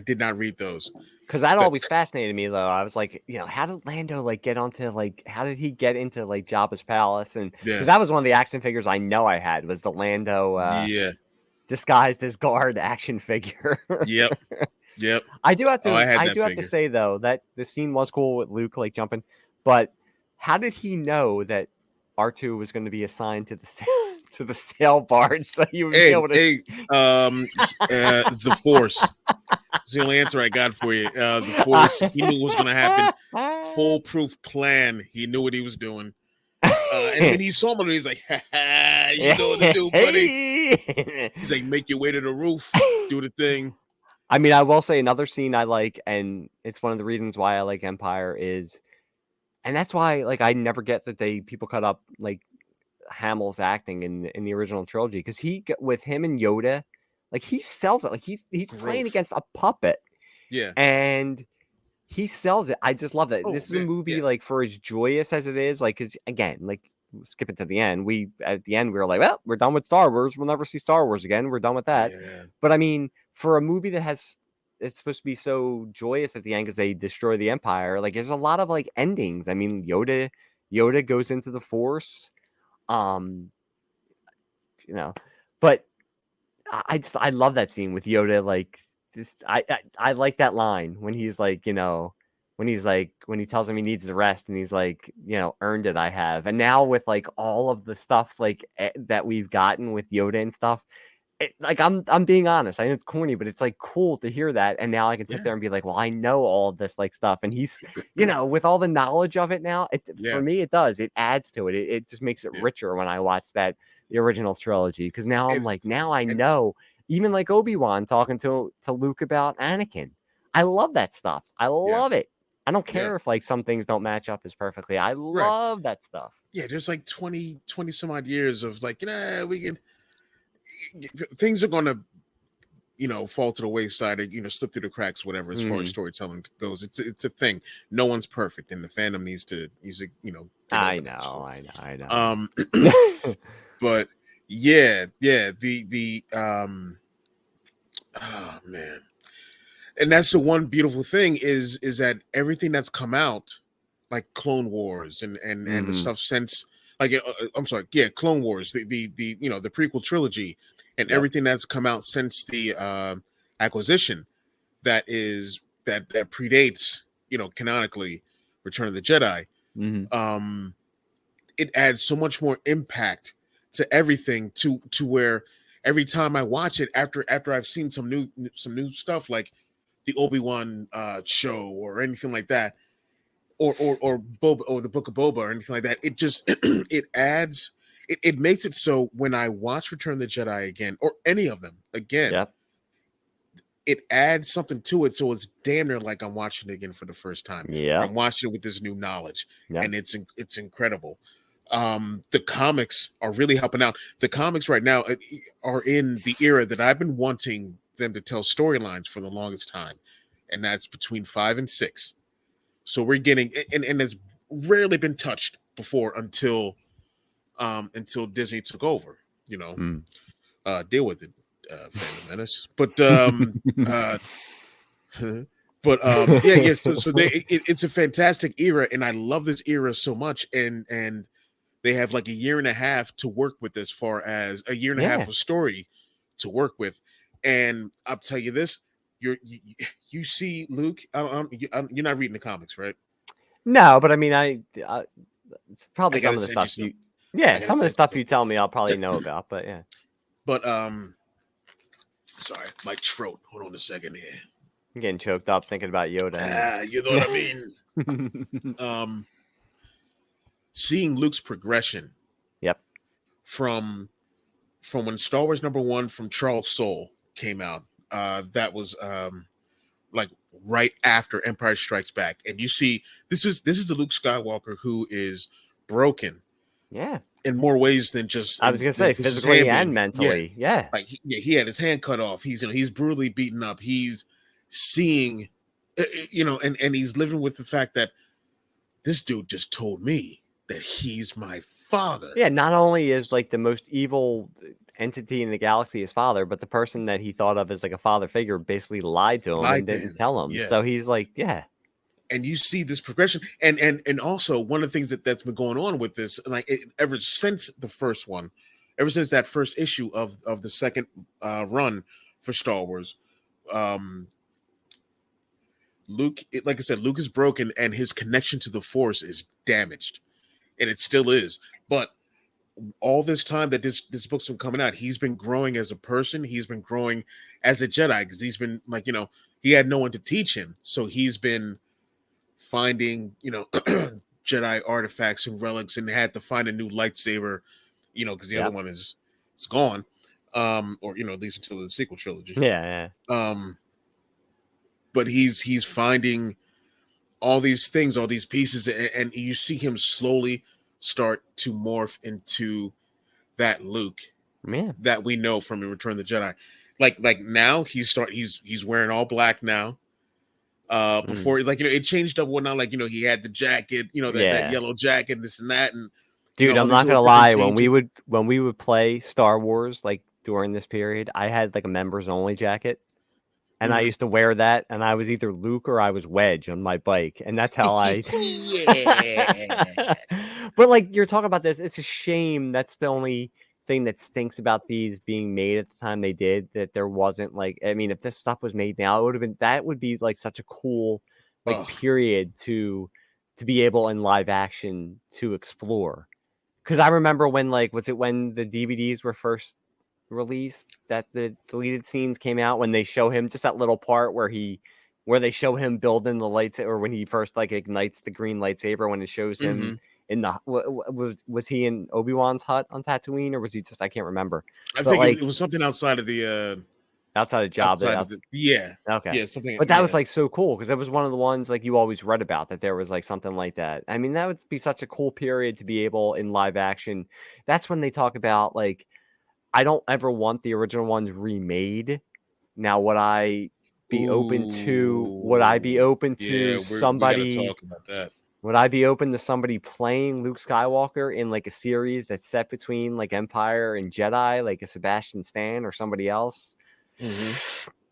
did not read those. Because that always fascinated me, though. I was like, how did Lando like get onto like, how did he get into like Jabba's palace? And because that was one of the action figures I know I had was the Lando, disguised as guard action figure. Yep. I do have to say though that the scene was cool with Luke like jumping, but how did he know that R2 was going to be assigned to the sail barge so you would be able to the Force? It's the only answer I got for you. The Force, he knew what was going to happen. Foolproof plan. He knew what he was doing. And when he saw me, he's like, you know what to do, buddy. He's like, make your way to the roof. Do the thing. I mean, I will say another scene I like, and it's one of the reasons why I like Empire is, and that's why like I never get that people cut up like Hamill's acting in the original trilogy, because with him and Yoda, like he sells it. Like he's playing against a puppet. Yeah. And he sells it. I just love that. This is a movie like for as joyous as it is, like cuz again, like skip it to the end. At the end we were like, well, we're done with Star Wars. We'll never see Star Wars again. We're done with that. Yeah. But I mean, for a movie that it's supposed to be so joyous at the end because they destroy the Empire, like there's a lot of like endings. I mean, Yoda goes into the Force. But I love that scene with Yoda. Like, just I like that line when he's like, when he tells him he needs the rest, and he's like, earned it, I have. And now with like all of the stuff like that we've gotten with Yoda and stuff, like I'm being honest. I know it's corny, but it's like cool to hear that. And now I can sit there and be like, well, I know all of this like stuff, and he's, with all the knowledge of it now. For me, it does. It adds to it. It just makes it richer when I watch the original trilogy, because now I'm like, now I know. Even like Obi-Wan talking to Luke about Anakin. I love that stuff. I love it. I don't care if like some things don't match up as perfectly. I love that stuff. Yeah, there's like 20 some odd years of like, we can. Things are gonna, fall to the wayside, or slip through the cracks, whatever. As far as storytelling goes, it's a thing. No one's perfect, and the fandom needs to, I know. But Yeah, yeah. The oh man. And that's the one beautiful thing is that everything that's come out, like Clone Wars and the stuff since, like I'm sorry, yeah, Clone Wars, the the prequel trilogy, and Yep. everything that's come out since the acquisition, that predates, canonically Return of the Jedi. Um, it adds so much more impact to everything, to where every time I watch it, after I've seen some new stuff, like the Obi-Wan show or anything like that, or Boba, or the Book of Boba or anything like that, it just it adds, it makes it so when I watch Return of the Jedi again, or any of them again, Yep. it adds something to it, so it's damn near like I'm watching it again for the first time. Yeah. I'm watching it with this new knowledge, Yep. and it's incredible. The comics are really helping out. The comics right now are in the era that I've been wanting them to tell storylines for the longest time, and that's between 5 and 6. So we're getting, and it's rarely been touched before until Disney took over. Deal with it, Phantom Menace. But yeah. So it's a fantastic era, and I love this era so much. And they have like a year and a half to work with, as far as a year and a half of story to work with. And I'll tell you this: you see Luke. You're not reading the comics, right? No, but I mean, it's probably some of the stuff some of the stuff you tell me, I'll probably know about. But yeah. But sorry, my throat. Hold on a second here. I'm getting choked up thinking about Yoda. You know what I mean? Seeing Luke's progression. Yep. From when Star Wars #1 from Charles Soule came out, that was like right after Empire Strikes Back, and you see this is the Luke Skywalker who is broken. Yeah. In more ways than just, I was gonna say, physically and mentally. Yeah. Like he had his hand cut off. He's brutally beaten up. He's seeing, and he's living with the fact that this dude just told me that he's my father. Yeah. Not only is like the most evil entity in the galaxy his father, but the person that he thought of as like a father figure basically lied to him and didn't tell him. Yeah. So he's like, yeah. And you see this progression, and also one of the things that's been going on with this, like ever since the first one, ever since that first issue of the second run for Star Wars, Luke, like I said, Luke is broken, and his connection to the Force is damaged, and it still is. But all this time that this book's been coming out, he's been growing as a person. He's been growing as a Jedi, because he's been like, he had no one to teach him, so he's been finding, Jedi artifacts and relics, and had to find a new lightsaber, because the other one is gone, or at least until the sequel trilogy. Yeah. But he's finding all these things, all these pieces, and you see him slowly start to morph into that Luke that we know from Return of the Jedi. Like now he's wearing all black now. Before, like, it changed up whatnot, like, he had the jacket, that yellow jacket, and this and that, and dude, I'm not gonna lie, when we would play Star Wars, like during this period, I had like a members only jacket, and I used to wear that, and I was either Luke or I was Wedge on my bike, and that's how I But like, you're talking about this, it's a shame that's the only thing that stinks about these being made at the time they did, that there wasn't, like, I mean, if this stuff was made now, that would be like such a cool period to be able in live action to explore. Because I remember when, like, was it when the DVDs were first released that the deleted scenes came out, when they show him just that little part where they show him building the lightsaber, or when he first like ignites the green lightsaber, when it shows him in the was he in Obi-Wan's hut on Tatooine, or was he just, I can't remember. I think it was something outside of the outside of Jabba. Okay. Yeah, something. But that was like so cool, because it was one of the ones like you always read about, that there was like something like that. I mean, that would be such a cool period to be able in live action. That's when they talk about, like, I don't ever want the original ones remade. Now, would I be open to? Would I be open to somebody? We gotta talk about that. Would I be open to somebody playing Luke Skywalker in like a series that's set between like Empire and Jedi, like a Sebastian Stan or somebody else?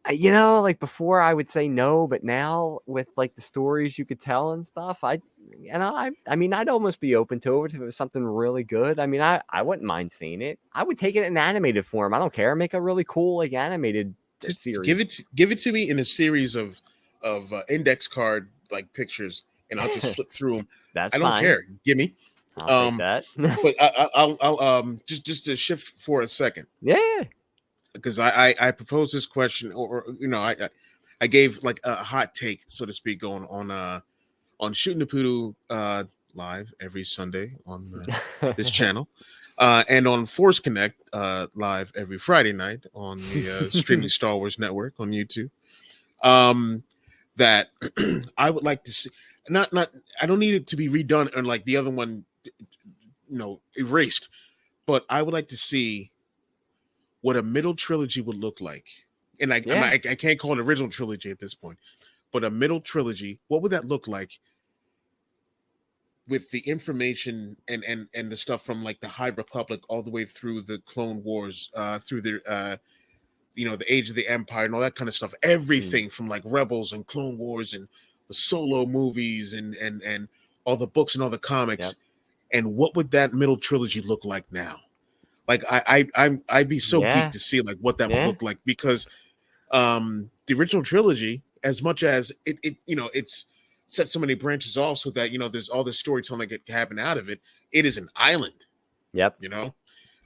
You know, like before I would say no, but now with like the stories you could tell and stuff, I mean, I'd almost be open to it if it was something really good. I mean, I wouldn't mind seeing it. I would take it in animated form. I don't care. Make a really cool like animated Just series. give it to me in a series of index card like pictures, and I'll just flip through them. That's I don't fine. care. Give me. I'll take that. But I'll just to shift for a second. Yeah. Because I proposed this question, or you know, I gave like a hot take, so to speak, on Shooting the Poodoo live every Sunday on this channel, and on Force Connect live every Friday night on the streaming Star Wars network on YouTube. That I would like to see. Not I don't need it to be redone and like the other one, you know, erased, but I would like to see what a middle trilogy would look like. And I can't call it an original trilogy at this point, but a middle trilogy, what would that look like with the information and the stuff from like the High Republic all the way through the Clone Wars, through the you know, the Age of the Empire and all that kind of stuff, everything from like Rebels and Clone Wars and the Solo movies and all the books and all the comics. And what would that middle trilogy look like now? Like I'd be so geeked to see like what that would look like, because the original trilogy, as much as it you know, it's set so many branches off so that, you know, there's all this storytelling that can happen out of it. It is an island. You know,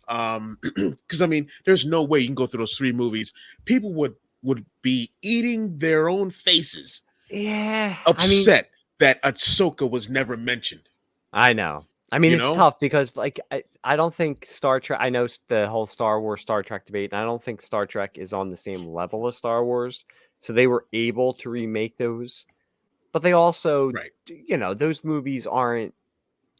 because I mean, there's no way you can go through those 3 movies. People would be eating their own faces. Upset that Ahsoka was never mentioned. I know. I mean, it's tough because, like, I don't think Star Trek. I know the whole Star Wars Star Trek debate, and I don't think Star Trek is on the same level as Star Wars. So they were able to remake those, but they also, you know, those movies aren't.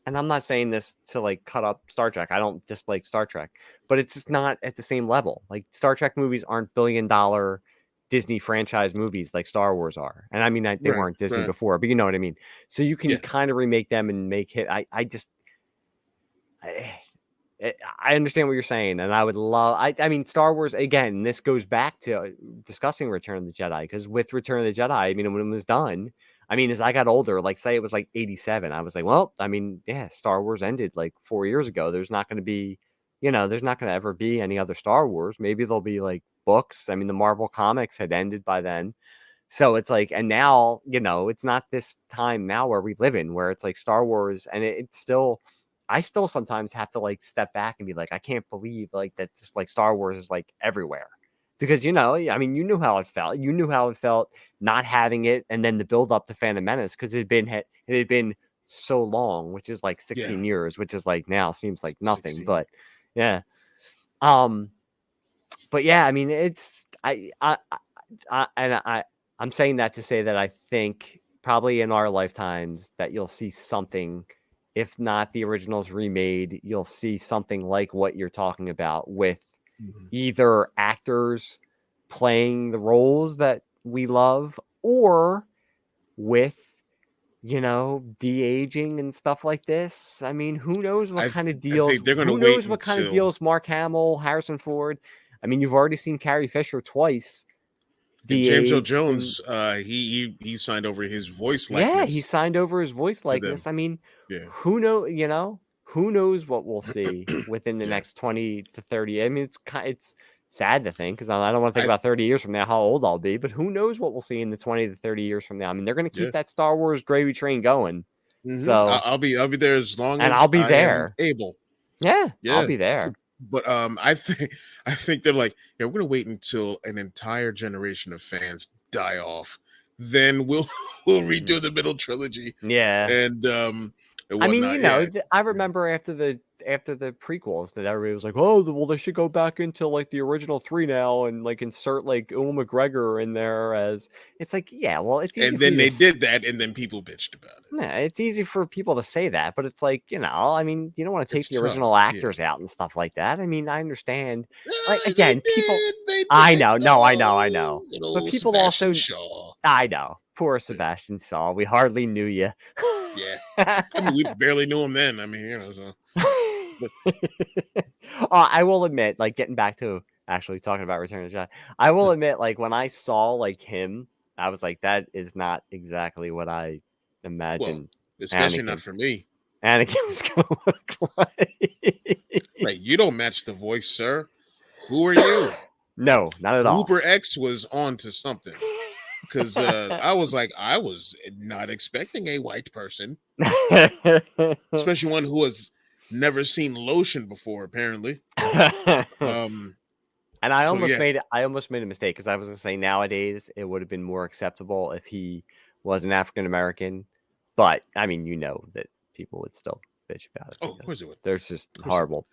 And I'm not saying this to like cut up Star Trek. I don't dislike Star Trek, but it's just not at the same level. Like Star Trek movies aren't billion-dollar Disney franchise movies like Star Wars are. And I mean, they weren't Disney before, but you know what I mean. So you can kind of remake them and make hit. I understand what you're saying, and I would love. I mean, Star Wars again. This goes back to discussing Return of the Jedi, because with Return of the Jedi, I mean, when it was done, I mean, as I got older, like say it was like 87, I was like, well, I mean, yeah, Star Wars ended like 4 years ago. There's not going to be, you know, there's not going to ever be any other Star Wars. Maybe there'll be like books. I mean, the Marvel comics had ended by then. So it's like, and now, you know, it's not this time now where we live in, where it's like Star Wars, and it's still, I still sometimes have to like step back and be like, I can't believe like that just like Star Wars is like everywhere. Because, you know, I mean, you knew how it felt. You knew how it felt not having it, and then the build up to Phantom Menace, because it had been so long, which is like 16 years, which is like now seems like nothing. 16. But yeah. But yeah, I mean, it's I'm saying that to say that I think probably in our lifetimes that you'll see something, if not the originals remade, you'll see something like what you're talking about with either actors playing the roles that we love, or with, you know, de-aging and stuff like this. I mean, who knows what kind of deals? Who knows what kind of deals Mark Hamill, Harrison Ford? I mean, you've already seen Carrie Fisher twice. And James Earl Jones, he signed over his voice likeness. Yeah, he signed over his voice likeness. I mean, who knows? You know, who knows what we'll see within the next 20 to 30. I mean, it's sad to think, because I don't want to think about 30 years from now how old I'll be, but who knows what we'll see in the 20 to 30 years from now. I mean, they're going to keep that Star Wars gravy train going. So I'll be there as long as I'll be there. Able. Yeah, I'll be there. But I think they're like, yeah, we're gonna wait until an entire generation of fans die off, then we'll redo the middle trilogy. Yeah, and I mean, you know, I remember after the prequels that everybody was like, oh, well, they should go back into like the original 3 now and like insert like Ewan McGregor in there as, it's like, yeah, well, it's easy. And then they did that, and then people bitched about it. Yeah, it's easy for people to say that, but it's like, you know, I mean, you don't want to take the original actors out and stuff like that. I mean, I understand. Like, again, people. I know, I know. But people also. I know, poor Sebastian Shaw. We hardly knew you. Yeah. I mean, we barely knew him then. I mean, you know, so. But, I will admit, like getting back to actually talking about Return of the Jedi, I will admit, like when I saw like him, I was like, that is not exactly what I imagined. Especially not for me. Anakin was gonna look like. Like, you don't match the voice, sir. Who are you? No, not at all. Looper X was on to something. Because I was not expecting a white person, especially one who has never seen lotion before, apparently. And I almost made a mistake because I was gonna say nowadays it would have been more acceptable if he was an African American, but I mean, you know that people would still bitch about it. Oh, of course they would. There's just horrible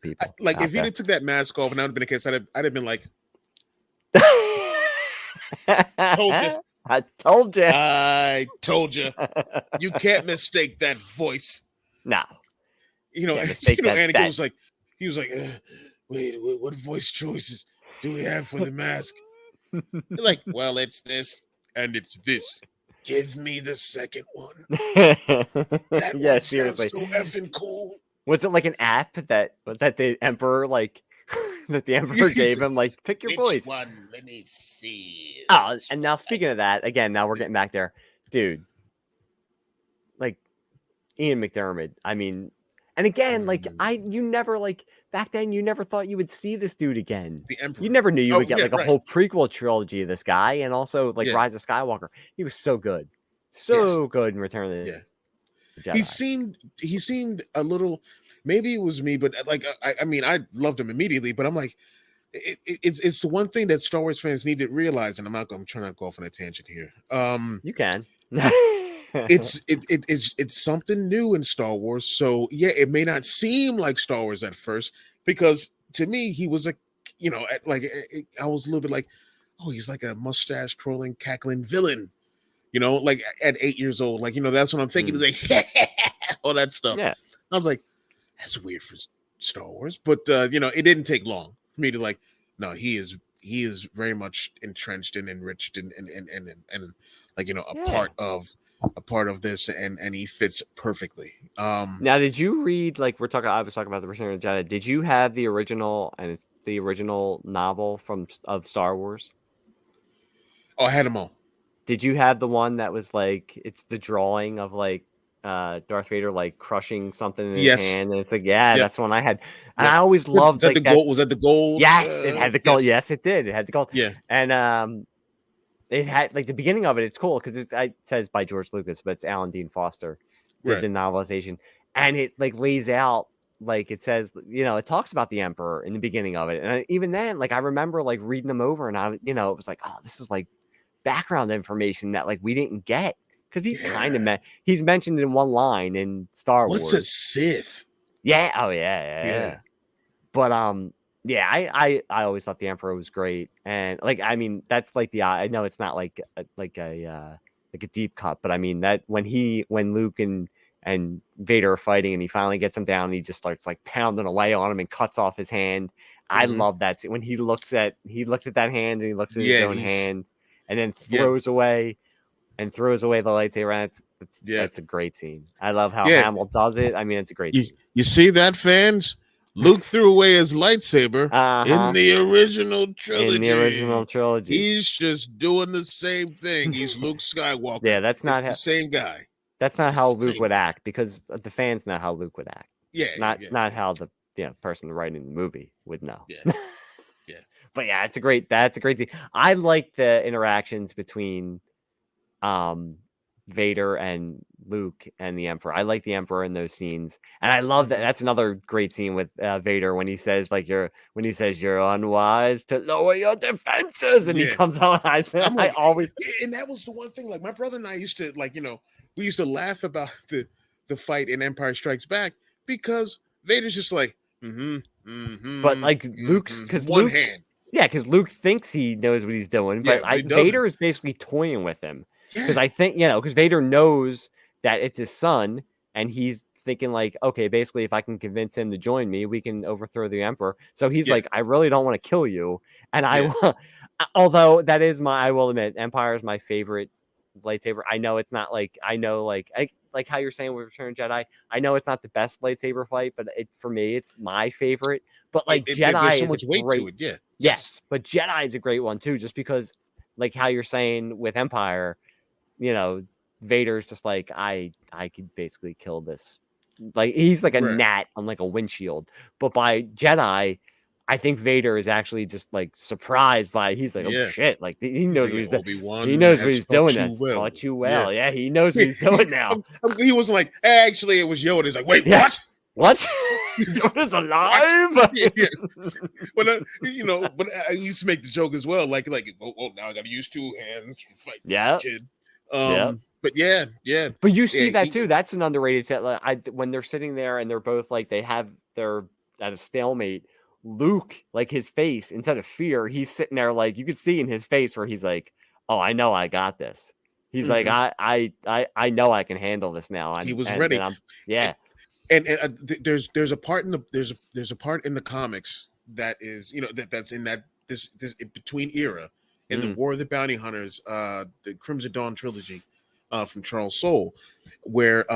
people. Like if you took that mask off and that would have been the case, I'd have been like, told you. I told you. I told you. You can't mistake that voice. No. You know, Anakin was like, wait, what voice choices do we have for the mask? They're like, well, it's this and it's this. Give me the second one. That one seriously. Sounds so effing cool. Was it like an app that the Emperor gave him, like, pick your voice? One? Let me see. Oh, and now speaking of that, again, now we're getting back there, dude. Like Ian McDermott. I mean, and again, like you never back then, you never thought you would see this dude again. The Emperor. You never knew you would get a whole prequel trilogy of this guy, and also Rise of Skywalker. He was so good, good in Return of the Jedi. He seemed a little. Maybe it was me, but like I mean, I loved him immediately. But I'm like, it's the one thing that Star Wars fans need to realize, and I'm trying to go off on a tangent here. You can. It's something new in Star Wars. So yeah, it may not seem like Star Wars at first, because to me he was I was a little bit like, oh, he's like a mustache twirling, cackling villain, like at 8 years old, that's what I'm thinking. Like all that stuff. Yeah, I was like, that's weird for Star Wars, but it didn't take long for me to no, he is very much entrenched and enriched and a part of this, and he fits perfectly. Now, did you read, I was talking about the Return of the Jedi? Did you have the original, and it's the original novel of Star Wars? Oh, I had them all. Did you have the one that was it's the drawing of Darth Vader crushing something in his hand, and it's that's the one I had, and I always loved the gold. Was that the gold? Yes, it had the gold. Yes, it did. It had the gold. Yeah, and it had the beginning of it. It's cool because it says by George Lucas, but it's Alan Dean Foster did the novelization, and it lays out it says it talks about the Emperor in the beginning of it, and even then I remember reading them over, and I it was oh, this is background information that we didn't get. Because he's kind of he's mentioned in one line in Star Wars. What's a Sith? Yeah. Oh yeah. But I always thought the Emperor was great, and I mean that's I know it's not a deep cut, but I mean that when Luke and Vader are fighting, and he finally gets him down, and he just starts pounding away on him and cuts off his hand. I love that scene when he looks at that hand, and he looks at his own hand, and then throws away. And throws away the lightsaber. That's a great scene. I love how Hamill does it. I mean, it's a great scene. You see that, fans? Luke threw away his lightsaber in the original trilogy. He's just doing the same thing. He's Luke Skywalker. Yeah, that's not the same guy. That's not how Luke would act, because the fans know how Luke would act. Yeah, not how the person writing the movie would know. Yeah, yeah. But yeah, that's a great scene. I like the interactions between Vader and Luke and the Emperor. I like the Emperor in those scenes, and I love that. That's another great scene with Vader when he says you're unwise to lower your defenses, and he comes out. I always, and that was the one thing. My brother and I used to we used to laugh about the fight in Empire Strikes Back, because Vader's just but Luke's because one hand. Yeah, because Luke thinks he knows what he's doing, but Vader is basically toying with him. Because I think, because Vader knows that it's his son, and he's thinking okay, basically, if I can convince him to join me, we can overthrow the Emperor. So he's I really don't want to kill you. And although that is I will admit, Empire is my favorite lightsaber. I know it's not like like how you're saying with Return of the Jedi. I know it's not the best lightsaber fight, but for me, it's my favorite. But like Jedi there's so is much weight to it. Yeah. Yes, but Jedi is a great one too, just because like how you're saying with Empire, Vader's just like I could basically kill this. Like he's like a gnat on like a windshield. But by Jedi, I think Vader is actually just like surprised by. He's like, oh shit! Like he knows what he's doing. He knows what he's doing. Taught you well. Yeah, he knows what he's doing now. He wasn't like, actually, it was Yoda. He's like, wait, what? What? Yoda's alive? But but I used to make the joke as well. Like, oh, now I got to use two hands to fight this kid. But yeah. But you see that too. That's an underrated set. Like, when they're sitting there and they're both like they're at a stalemate. Luke, like his face, instead of fear, he's sitting there like you could see in his face where he's like, "Oh, I know I got this." He's like, "I know I can handle this now." He was ready. And there's a part in there's a part in the comics that is that's in that this between era in the War of the Bounty Hunters, the Crimson Dawn trilogy, from Charles Soule, where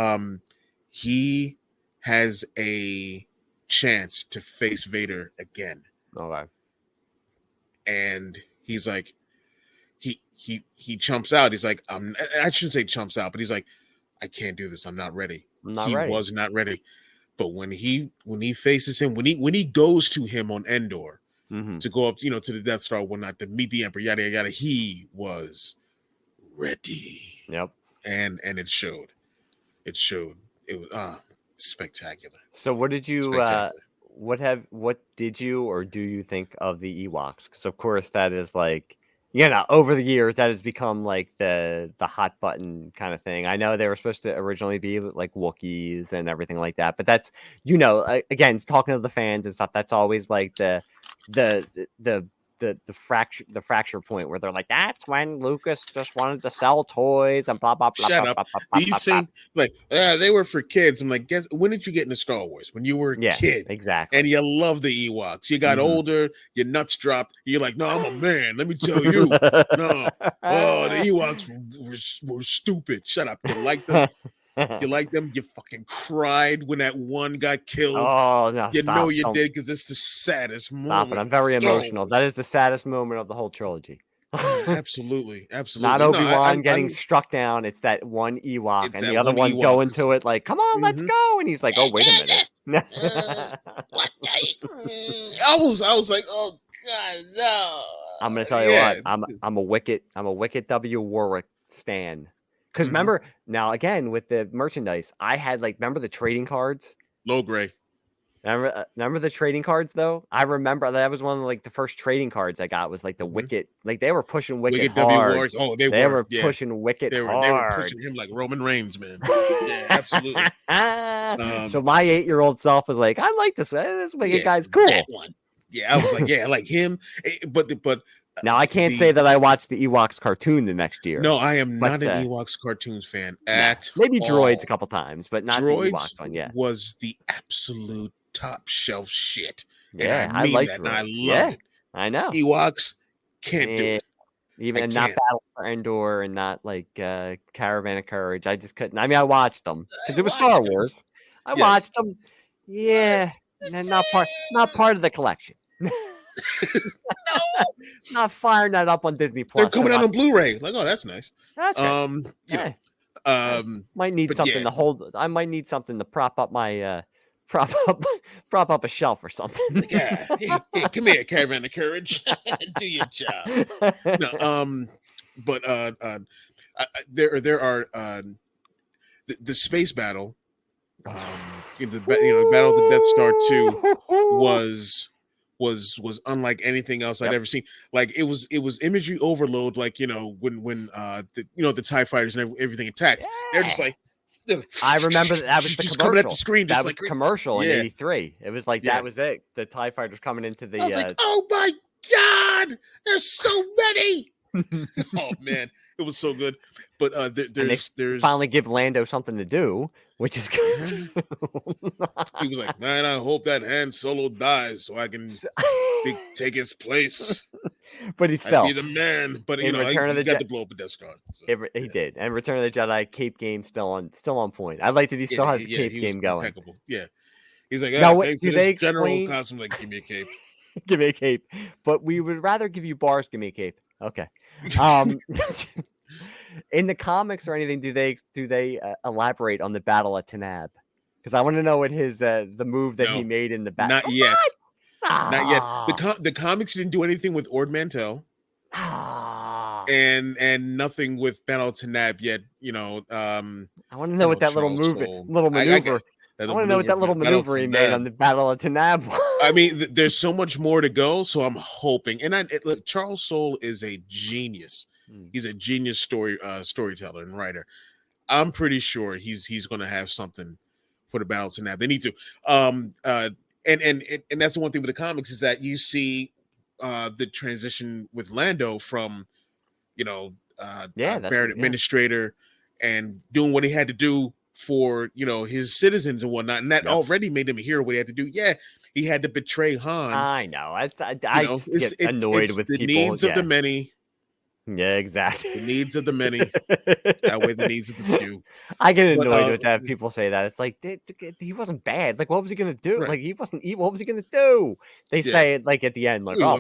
he has a chance to face Vader again. Okay. And he's like, he chumps out. He's like, I shouldn't say chumps out, but he's like, I can't do this. I'm not ready. He was not ready. But when he faces him, when he goes to him on Endor to go up, to the Death Star, whatnot, to meet the Emperor, yada yada, he was ready. Yep. And it showed. It was spectacular. So what did you what did you or do you think of the Ewoks? Because of course that is like over the years that has become like the hot button kind of thing. I know they were supposed to originally be like Wookiees and everything like that, but that's again, talking to the fans and stuff, that's always like the fracture point where they're like, that's when Lucas just wanted to sell toys and blah blah blah. Shut up. These things they were for kids. I'm like, guess when did you get into Star Wars? When you were a kid, exactly. And you love the Ewoks. You got older, your nuts dropped. You're like, no, I'm a man. Let me tell you, no. Oh, the Ewoks were stupid. Shut up. You like them? You like them? You fucking cried when that one got killed. Oh no! You did because it's the saddest moment. Stop it! I'm very emotional. That is the saddest moment of the whole trilogy. Absolutely. Not Obi-Wan getting struck down. It's that one Ewok, and the other one going to it like, "Come on, let's go!" And he's like, "Oh, wait a minute." I was like, "Oh God, no!" I'm gonna tell you what. I'm a Wicket W. Warwick stan. Because remember, now again with the merchandise, I had remember the trading cards? Low gray. Remember the trading cards though? I remember that was one of the first trading cards I got was like the Wicket. Like they were pushing Wicket hard. Oh, they were pushing Wicket hard. They were pushing him like Roman Reigns, man. Yeah, absolutely. So my 8-year-old self was like, I like this. This Wicket guy's cool. That one. Yeah, I was like, I like him. But now I can't say that I watched the Ewoks cartoon the next year. No, I am not an Ewoks cartoons fan at maybe all. Droids a couple times, but not Droids the Ewoks one yet. Was the absolute top shelf shit. Yeah, and I mean like that, and I love it. I know. Ewoks can't do it. Even not Battle for Endor and not Caravan of Courage. I just couldn't. I mean, I watched them because it was Star Wars. I watched them. Yeah, and not part of the collection. No, not firing that up on Disney Plus. They're coming out on Blu-ray. Like, oh, that's nice. That's right. Might need something to hold. I might need something to prop up my prop up a shelf or something. Yeah, come here, Caravan of Courage. Do your job. No, but there are the space battle. The Battle of the Death Star 2 was unlike anything else I'd ever seen. Like it was imagery overload. Like when the TIE fighters and everything attacked, they're just like. I remember that was the commercial. Coming at the screen. That was the commercial in '83. It was like that was it. The TIE fighters coming into the. I was like, oh my God, there's so many. Oh man, it was so good. But there's finally give Lando something to do, which is good. He was like, man, I hope that Han Solo dies so I can take his place. But he's I'd still be the man. But in Return of he the got Jedi. to blow up a Death Star. So, He did, and Return of the Jedi cape game still on point. I like that he still has the cape he was game going. impeccable. Yeah, he's like, Now, thanks do for this they general explain? costume. Like, give me a cape. Give me a cape, but we would rather give you bars. Give me a cape. Okay. Um, in the comics or anything, do they elaborate on the battle at Tanab? Because I want to know what his the move that he No, made in the battle. not yet. Not yet. Ah, The comics didn't do anything with Ord Mantell. ah. And nothing with Battle Tanab yet. I want to know what that little Charles move, Soule. little maneuver. I want to know what that little Battle maneuver he made on Tanab. the battle of Tanab was. I mean, there's so much more to go. So I'm hoping. And look, Charles Soule is a genius. He's a genius storyteller and writer. I'm pretty sure he's going to have something for the Battle Tanab. They need to. And that's the one thing with the comics is that you see the transition with Lando from Baron Administrator and doing what he had to do for his citizens and whatnot, and that already made him a hero. What he had to do, he had to betray Han. I know. I get annoyed with the people. Needs of the many. Yeah, exactly. The needs of the many outweigh the needs of the few. I get annoyed with that. People say that. It's like he wasn't bad. Like, what was he gonna do? Right. Like, he wasn't. What was he gonna do? They say it like at the end, like, oh,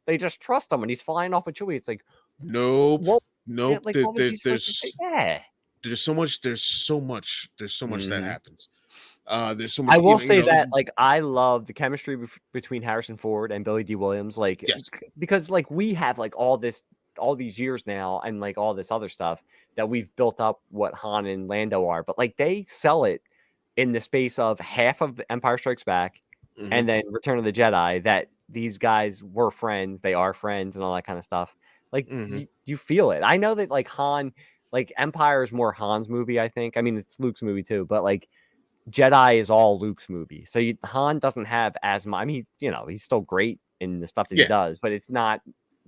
they just trust him and he's flying off with Chewie. It's like, nope. Yeah, like, what was he supposed to say? Yeah. There's so much that happens. There's so much. I will say that, like, I love the chemistry between Harrison Ford and Billy D. Williams, like, because like we have like all these years now and like all this other stuff that we've built up what Han and Lando are, but like they sell it in the space of half of Empire Strikes Back and then Return of the Jedi that these guys were friends, they are friends and all that kind of stuff. Like you feel it. I know that like Han, like Empire is more Han's movie, I think. I mean, it's Luke's movie too, but like Jedi is all Luke's movie. So Han doesn't have as much. I mean, he's still great in the stuff that he does, but it's not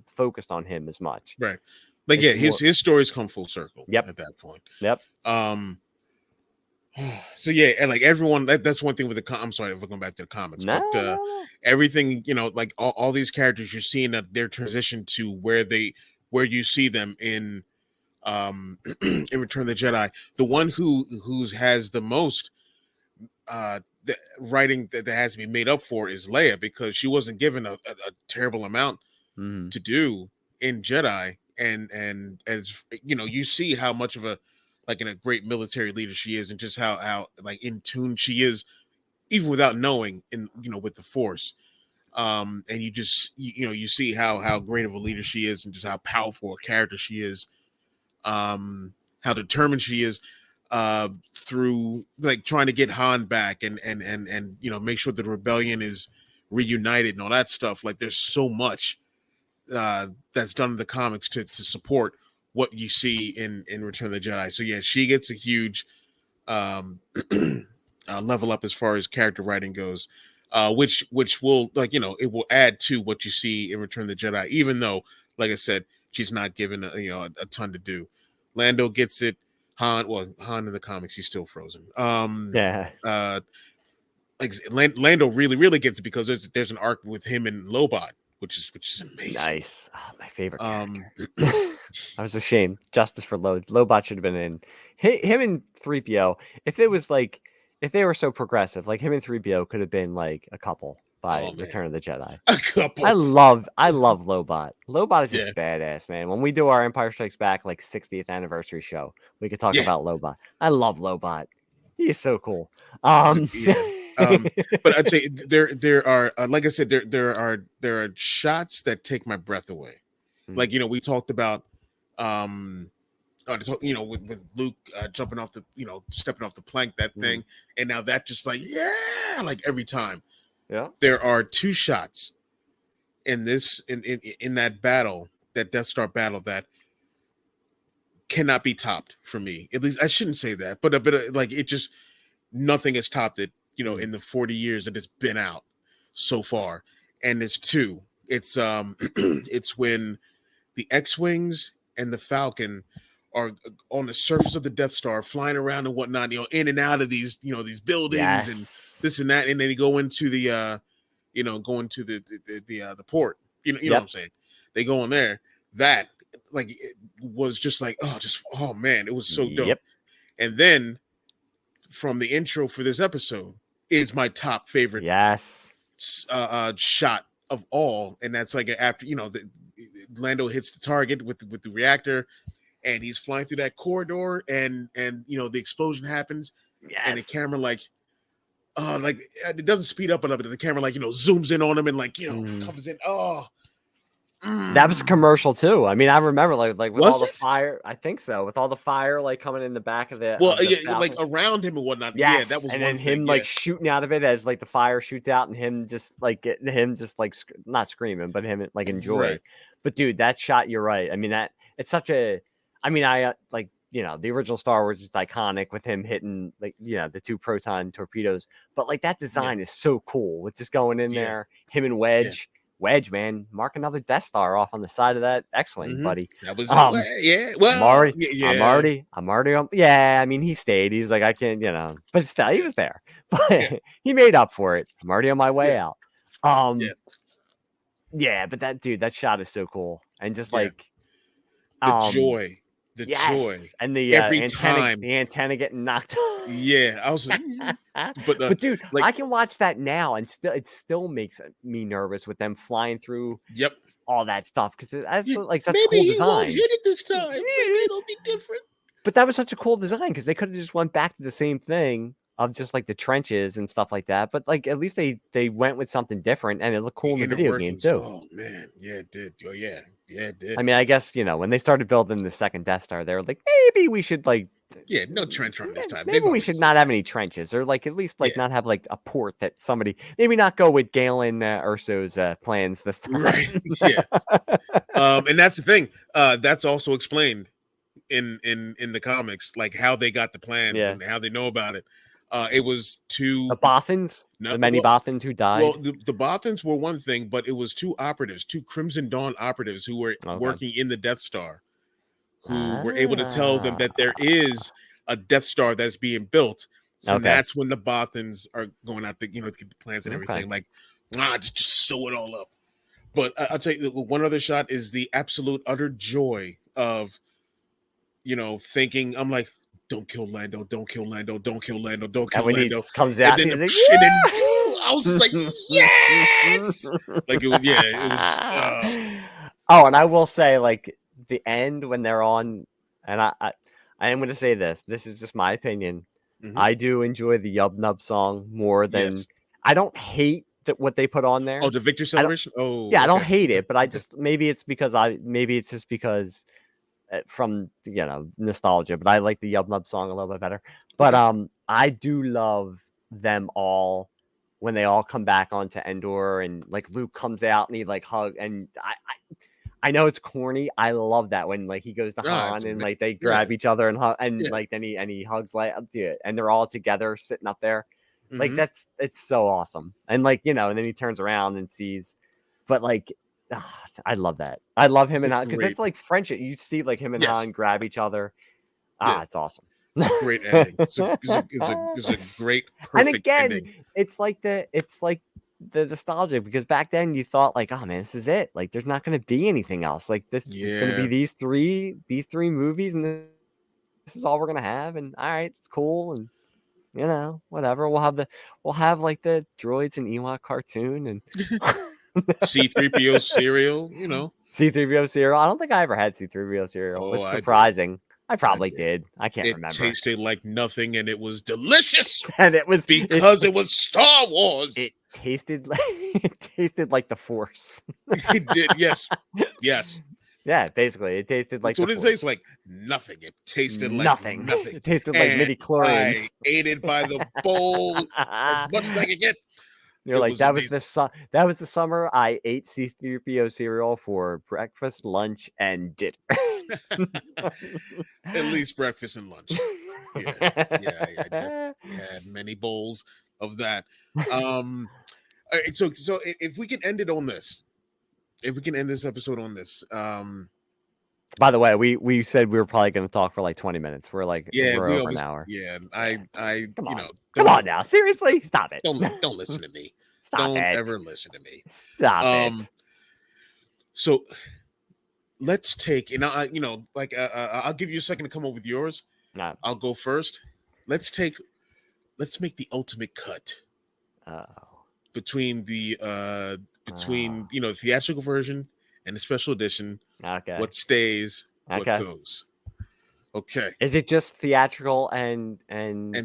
focused on him as much. Right. Like, his stories come full circle at that point. Yep. So and like everyone, that's one thing with I'm sorry if we're going back to the comics, but everything, like all these characters, you're seeing that their transition to where you see them in in Return of the Jedi. The one who has the most the writing that has to be made up for is Leia, because she wasn't given a terrible amount to do in Jedi, and as you see how much of a great military leader she is, and just how like in tune she is, even without knowing, with the Force. And you just you see how great of a leader she is, and just how powerful a character she is, how determined she is, through like trying to get Han back and make sure the rebellion is reunited and all that stuff. Like, there's so much that's done in the comics to support what you see in Return of the Jedi. So she gets a huge level up as far as character writing goes, which will it will add to what you see in Return of the Jedi, even though, like I said, she's not given a ton to do. Lando gets it. Han in the comics, he's still frozen. Like Lando really gets it, because there's an arc with him and Lobot, which is amazing. Nice. Oh, my favorite character. I was ashamed. Justice for Lobot should have been in. Him and 3PO. If they were so progressive, like him and 3PO could have been like a couple by Return of the Jedi. A couple. I love Lobot. Lobot is just badass, man. When we do our Empire Strikes Back 60th anniversary show, we could talk about Lobot. I love Lobot. He is so cool. But I'd say there are like I said, there are shots that take my breath away. Like, we talked about with Luke jumping off the stepping off the plank, that thing, and now that just like every time. Yeah. There are two shots in that battle, that Death Star battle, that cannot be topped for me. At least I shouldn't say that, but like it just, nothing has topped it, in the 40 years that it's been out so far. And there's two. It's it's when the X-Wings and the Falcon are on the surface of the Death Star, flying around and whatnot, in and out of these, these buildings and this and that, and then you go into the the port. You know what I'm saying? They go in there. That like it was just like oh man, it was so dope. Yep. And then from the intro for this episode is my top favorite shot of all, and that's like after Lando hits the target with the reactor, and he's flying through that corridor, and the explosion happens, and the camera like it doesn't speed up enough, but the camera zooms in on him and comes in. That was a commercial too. I mean, I remember like with all the it? fire. I think so. With all the fire coming in the back of the like around him and whatnot. Yes. Yeah, that was and one then thing. him like shooting out of it as like the fire shoots out, and him just like getting him just like not screaming, but him like enjoy. Right. But dude, that shot, you're right. I mean, that it's such a. I mean, I like the original Star Wars is iconic with him hitting like the 2 proton torpedoes, but like that design is so cool with just going in there, him and Wedge. Yeah. Wedge, man, mark another Death Star off on the side of that X-wing, buddy. That was well, I'm already on. Yeah, I mean, he stayed. He was like, I can't, but still, he was there. But he made up for it. I'm already on my way out. Yeah, but that shot is so cool, and just like the joy. The joy and the antenna getting knocked off. Yeah, I was like, but dude, like, I can watch that now, and it still makes me nervous with them flying through. Yep, all that stuff because that's like such a cool design. Maybe he won't hit it this time. Maybe it'll be different. But that was such a cool design because they could have just went back to the same thing of just like the trenches and stuff like that. But like at least they went with something different, and it looked cool in the video game too. Oh man, yeah, it did. Oh yeah, it did. I mean, I guess when they started building the second Death Star, they were like, maybe we should like. Yeah, no trench run this time. Maybe we should not have any trenches, or like at least like not have like a port that somebody maybe not go with Galen Erso's plans this time. Right. Yeah. And that's the thing. That's also explained in the comics, like how they got the plans and how they know about it. It was the Bothans, the many Bothans who died. Well, the Bothans were one thing, but it was 2 operatives, 2 Crimson Dawn operatives who were working in the Death Star, who were able to tell them that there is a Death Star that's being built. So that's when the Bothans are going out to get the plans and everything. Like, just sew it all up. But I'll tell you, one other shot is the absolute utter joy of, thinking, I'm like, don't kill Lando, don't kill Lando, don't kill Lando, don't kill Lando. He comes out, and then, I was like, yes! Like, it was. Oh, and I will say, like, the end when they're on, and I am going to say this. This is just my opinion. Mm-hmm. I do enjoy the Yub Nub song more than I don't hate what they put on there. Oh, the Victor Celebration. I don't hate it, but I just maybe it's just because from nostalgia. But I like the Yub Nub song a little bit better. But I do love them all when they all come back onto Endor, and like Luke comes out and he like hug, and I know it's corny. I love that when like he goes to Han and like they grab each other and hug, and like then he hugs like and they're all together sitting up there. Like it's so awesome. And like and then he turns around and sees, but like I love that. I love him and Han because it's like friendship. You see like him and Han grab each other. It's awesome. Great ending. It's a great perfect and again, ending. It's like the nostalgia, because back then you thought like, oh man, this is it. Like there's not going to be anything else. Like this, it's going to be these three movies, and this is all we're going to have. And all right, it's cool. And whatever. We'll have like the droids and Ewok cartoon and C-3PO cereal. C-3PO cereal. I don't think I ever had C-3PO cereal. It's surprising. I probably did. I can't remember. It tasted like nothing, and it was delicious. And it was because it was Star Wars. It tasted like the Force. It did. Yes. Yeah, basically, it tasted like. That's what it tastes like. Nothing. It tasted like nothing. It tasted like midi-chlorians. I ate it by the bowl as much as I could get. You're like, that was the summer I ate C-3PO cereal for breakfast, lunch, and dinner. At least breakfast and lunch. I did. Had many bowls of that. All right, so if we can end it on this, if we can end this episode on this. By the way, we said we were probably going to talk for like 20 minutes. We're like we're over an hour. Yeah, I come on now, seriously, stop it. Don't listen to me. Stop don't it. ever listen to me. Stop it. So let's take, and I'll give you a second to come up with yours. Nah. I'll go first. Let's make the ultimate cut between the theatrical version and the special edition. Okay. What stays, what goes. Okay. Is it just theatrical and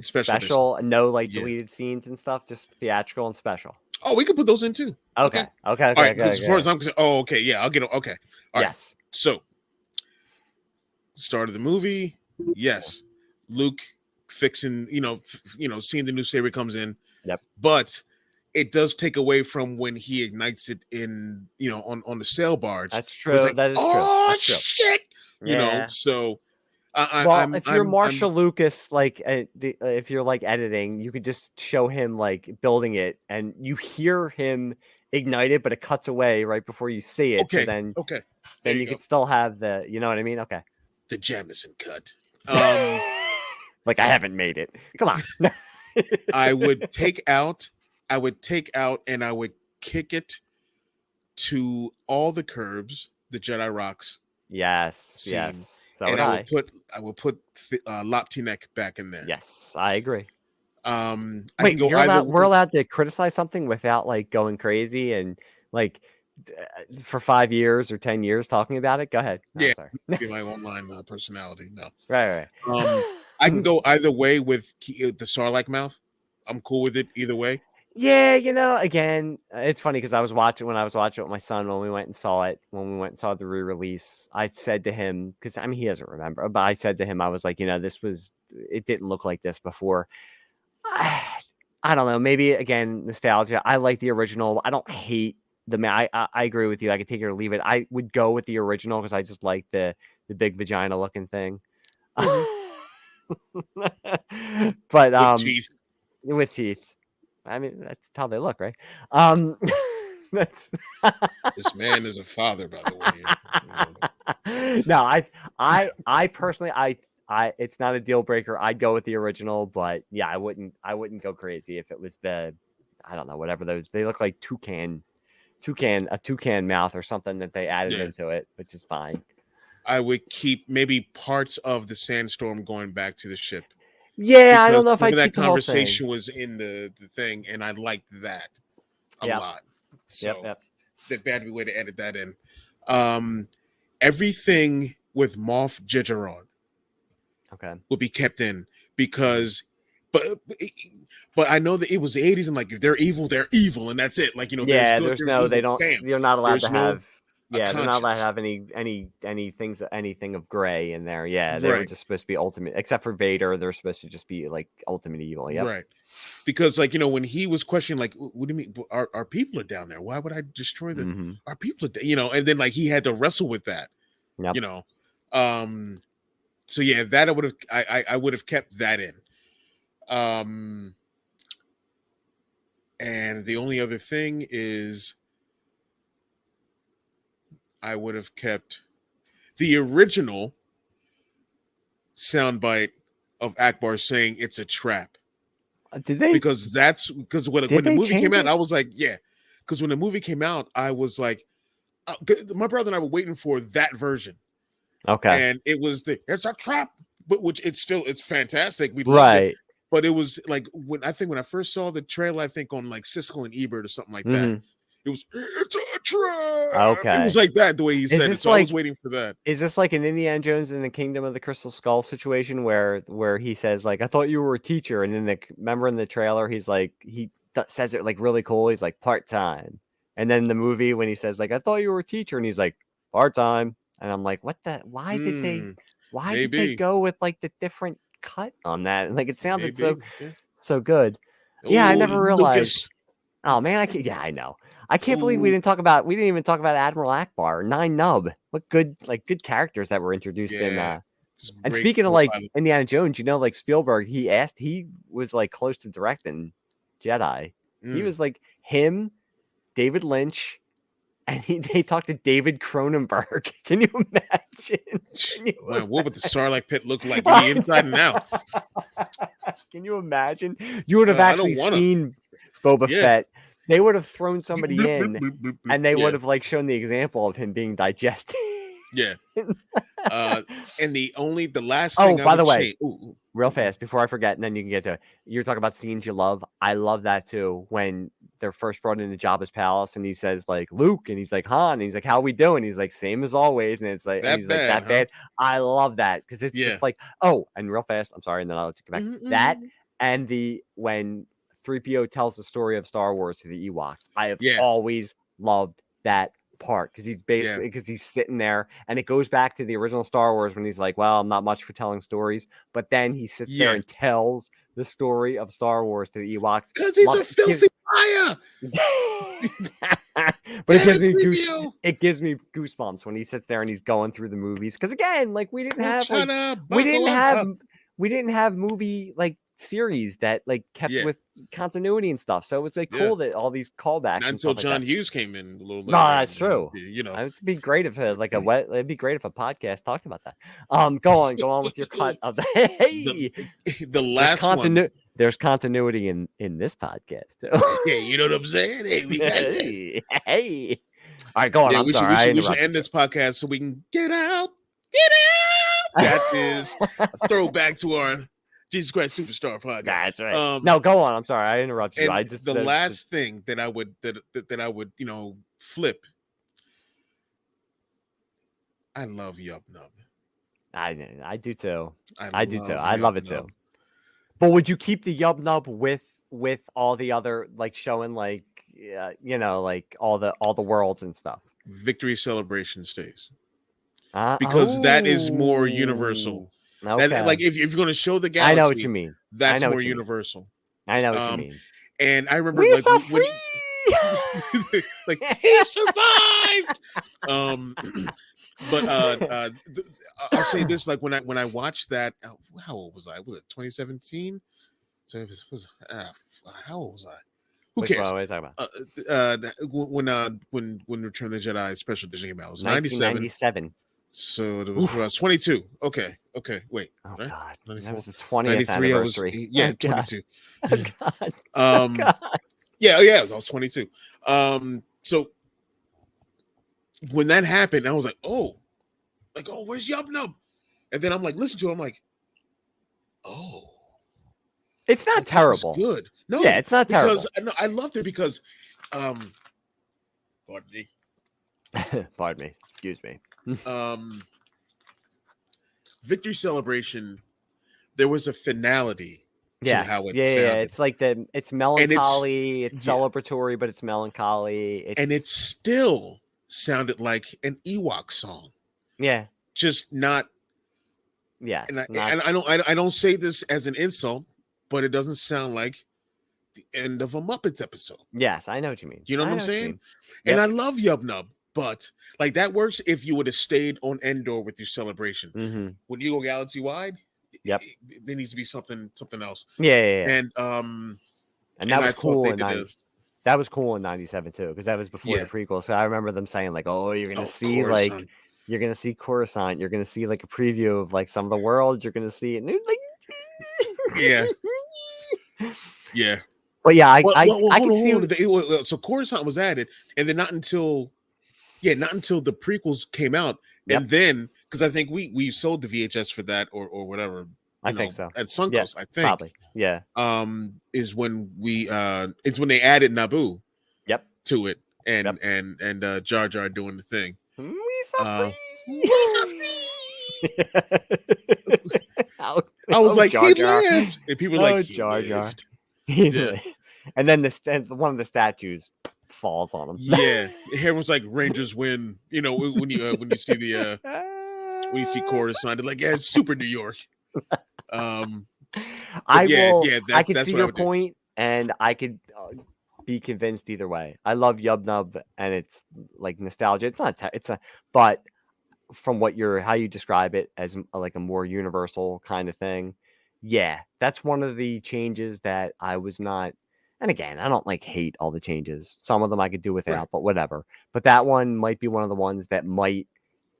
special? No, like deleted scenes and stuff. Just theatrical and special. Oh, we could put those in too. Okay. All right. As far as I'm concerned, okay. Yeah, I'll get it. Okay. All right. Yes. So, start of the movie. Yes, Luke fixing, seeing the new saber comes in. Yep. But it does take away from when he ignites it in, on the sail barge. That's true. Like, that is true. Oh shit! So. If you're Marshall Lucas, like if you're like editing, you could just show him like building it, and you hear him ignite it, but it cuts away right before you see it. Okay. So then you could still have the, you know what I mean? Okay. The Jamison cut. Like I haven't made it. Come on. I would take out, and I would kick it to all the curbs, the Jedi rocks. Yes. Scene. Yes. So and I will put Loptinek back in there. Yes, I agree. Wait, we're allowed to criticize something without like going crazy and like for 5 years or 10 years talking about it. Go ahead. Yeah, be my online personality. No, right. I can go either way with the Sarlacc mouth. I'm cool with it either way. Yeah, again, it's funny because I was watching it with my son when we went and saw the re-release. I said to him, because I mean he doesn't remember, but I said to him, I was like, it didn't look like this before. I don't know, maybe again nostalgia. I like the original. I don't hate the man. I agree with you. I could take it or leave it. I would go with the original because I just like the big vagina looking thing. But with teeth. I mean, that's how they look, right? That's this man is a father, by the way. No, I personally, I it's not a deal breaker. I'd go with the original, but yeah, I wouldn't go crazy if it was I don't know, whatever those. They look like toucan mouth or something that they added into it, which is fine. I would keep maybe parts of the sandstorm going back to the ship. Yeah, because I don't know if that conversation was in the thing, and I liked that a lot. So that'd be a way to edit that in. Everything with Moff Gideon, will be kept in because, but I know that it was the 80s, and like if they're evil, and that's it. Like they don't. You're not allowed to have. Yeah, they're not allowed to have anything of gray in there. Yeah, they were just supposed to be ultimate, except for Vader. They're supposed to just be like ultimate evil. Yeah, right. Because when he was questioning, like, what do you mean? Our people are down there. Why would I destroy them? Our people are, and then like he had to wrestle with that. Yep. So yeah, that I would have kept that in. And the only other thing is, I would have kept the original soundbite of Akbar saying it's a trap. Did they? Because when the movie came out, I was like, yeah. Because when the movie came out, I was like, my brother and I were waiting for that version. Okay. And it was it's a trap, but it's fantastic. We loved it. But it was like when I first saw the trailer, I think on like Siskel and Ebert or something like that. It was, it's a trap. Okay. It was like that, the way he said it. So I was waiting for that. Is this like an Indiana Jones in the Kingdom of the Crystal Skull situation where he says, like, I thought you were a teacher. And then remember in the trailer, he's like, he says it like really cool. He's like, part-time. And then the movie, when he says, like, I thought you were a teacher. And he's like, part-time. And I'm like, what the, why did they go with like the different cut on that? And like, it sounded so good. Yeah, I never realized. Lucas. Oh man, I know. I can't believe we didn't even talk about Admiral Akbar, Nine Nub. What good characters that were introduced in. And speaking of like Indiana Jones, like Spielberg, he was like close to directing Jedi. He was like him, David Lynch, and they talked to David Cronenberg. Can you imagine? Man, what would the Sarlacc pit look like the inside and out? Can you imagine? You would have actually seen Boba Fett. They would have thrown somebody in, and they would have like shown the example of him being digested. Yeah. And the last Oh, thing I by would the way, change. Ooh. real fast before I forget, and then you can get to you're talking about scenes you love. I love that too. When they're first brought into Jabba's palace, and he says like Luke, and he's like Han, and he's like, "How we doing?" He's like, "Same as always," and it's like, and That he's like, bad, "That huh? bad." I love that because it's Yeah. just like, oh, and real fast. I'm sorry, and then I'll let you come back. That Mm-mm. and the when 3PO tells the story of Star Wars to the Ewoks. I have Yeah. always loved that part because he's Yeah. basically because he's sitting there, and it goes back to the original Star Wars when he's like, "Well, I'm not much for telling stories," but then he sits there Yeah. and tells the story of Star Wars to the Ewoks. Because he's Love a it. filthy liar. But Damn it, 3PO. it gives me goosebumps when he sits there and he's going through the movies. Because again, like we didn't have like we didn't have movie like series that like kept Yeah. with continuity and stuff. So it was like Yeah. cool that all these callbacks Not and until stuff like John that. Hughes came in a little later. No, that's true. You know, It'd be great if it'd be great if a podcast talked about that. Go on with your cut of the hey. the last one. There's continuity in this podcast too. Yeah, you know what I'm saying? Hey, we got that. Hey. All right, go on. Yeah, I'm sorry. we should end this podcast so we can get out. Get out. That is a throwback to our Jesus Christ Superstar podcast. That's right. No, go on. I'm sorry. I interrupted you. And I just the last thing that I would flip. I love Yub Nub. I do too. I do too. I love it too. But would you keep the Yub Nub with all the other like showing like like all the worlds and stuff? Victory Celebration stays. Because that is more universal. Okay. That, like if you're going to show the galaxy, I know what you mean. That's more universal. I know what you mean. And I remember we're so free. Like he survived. But I'll say this: like when I watched that, how old was I? Was it 2017? So it was how old was I? Who cares? What are you talking about? When Return of the Jedi Special Edition came out, it was 1997. So it was 22. Okay, wait. Oh right? God, 94. that was the 20th anniversary. Yeah, oh, 22. God. God. Yeah, I was 22. So when that happened, I was like, oh, where's Yub Nub? And then I'm like, listen to it. I'm like, oh, it's not terrible. Good. No, yeah, it's not terrible. Because I loved it because, pardon me. Pardon me. Excuse me. Victory Celebration. There was a finality to how it sounded. Yeah. It's like it's melancholy. It's celebratory, but it's melancholy. And it still sounded like an Ewok song. Yeah. Just not. Yeah. And I don't say this as an insult, but it doesn't sound like the end of a Muppets episode. Yes, I know what you mean. You know what I'm saying? And I love Yub Nub, but like that works if you would have stayed on Endor with your celebration. Mm-hmm. When you go galaxy wide, there needs to be something else. Yeah. And that was cool. That was cool in 97 too, because that was before the prequel. So I remember them saying like, "Oh, you're gonna see Coruscant. Like you're gonna see Coruscant. You're gonna see like a preview of like some of the worlds. You're gonna see it." And like, yeah. But yeah, I can see. So Coruscant was added, and then not until the prequels came out, and then because I think we sold the VHS for that or whatever. I think so at Suncoast. I think probably is when it's when they added Naboo. Yep. To it and Jar Jar doing the thing. We so free. I was like, Jar he Jar. lived, and people were like, Jar Jar. Yeah. And then one of the statues falls on him. Yeah, everyone's like, Rangers win. You know, when you see the when you see Coruscant, they're like, yeah, it's super New York. I can see your point, and I could be convinced either way. I love Yub Nub, and it's like nostalgia. It's not. But from how you describe it as like a more universal kind of thing, yeah, that's one of the changes that I was not. And again, I don't like hate all the changes. Some of them I could do without, but whatever. But that one might be one of the ones that might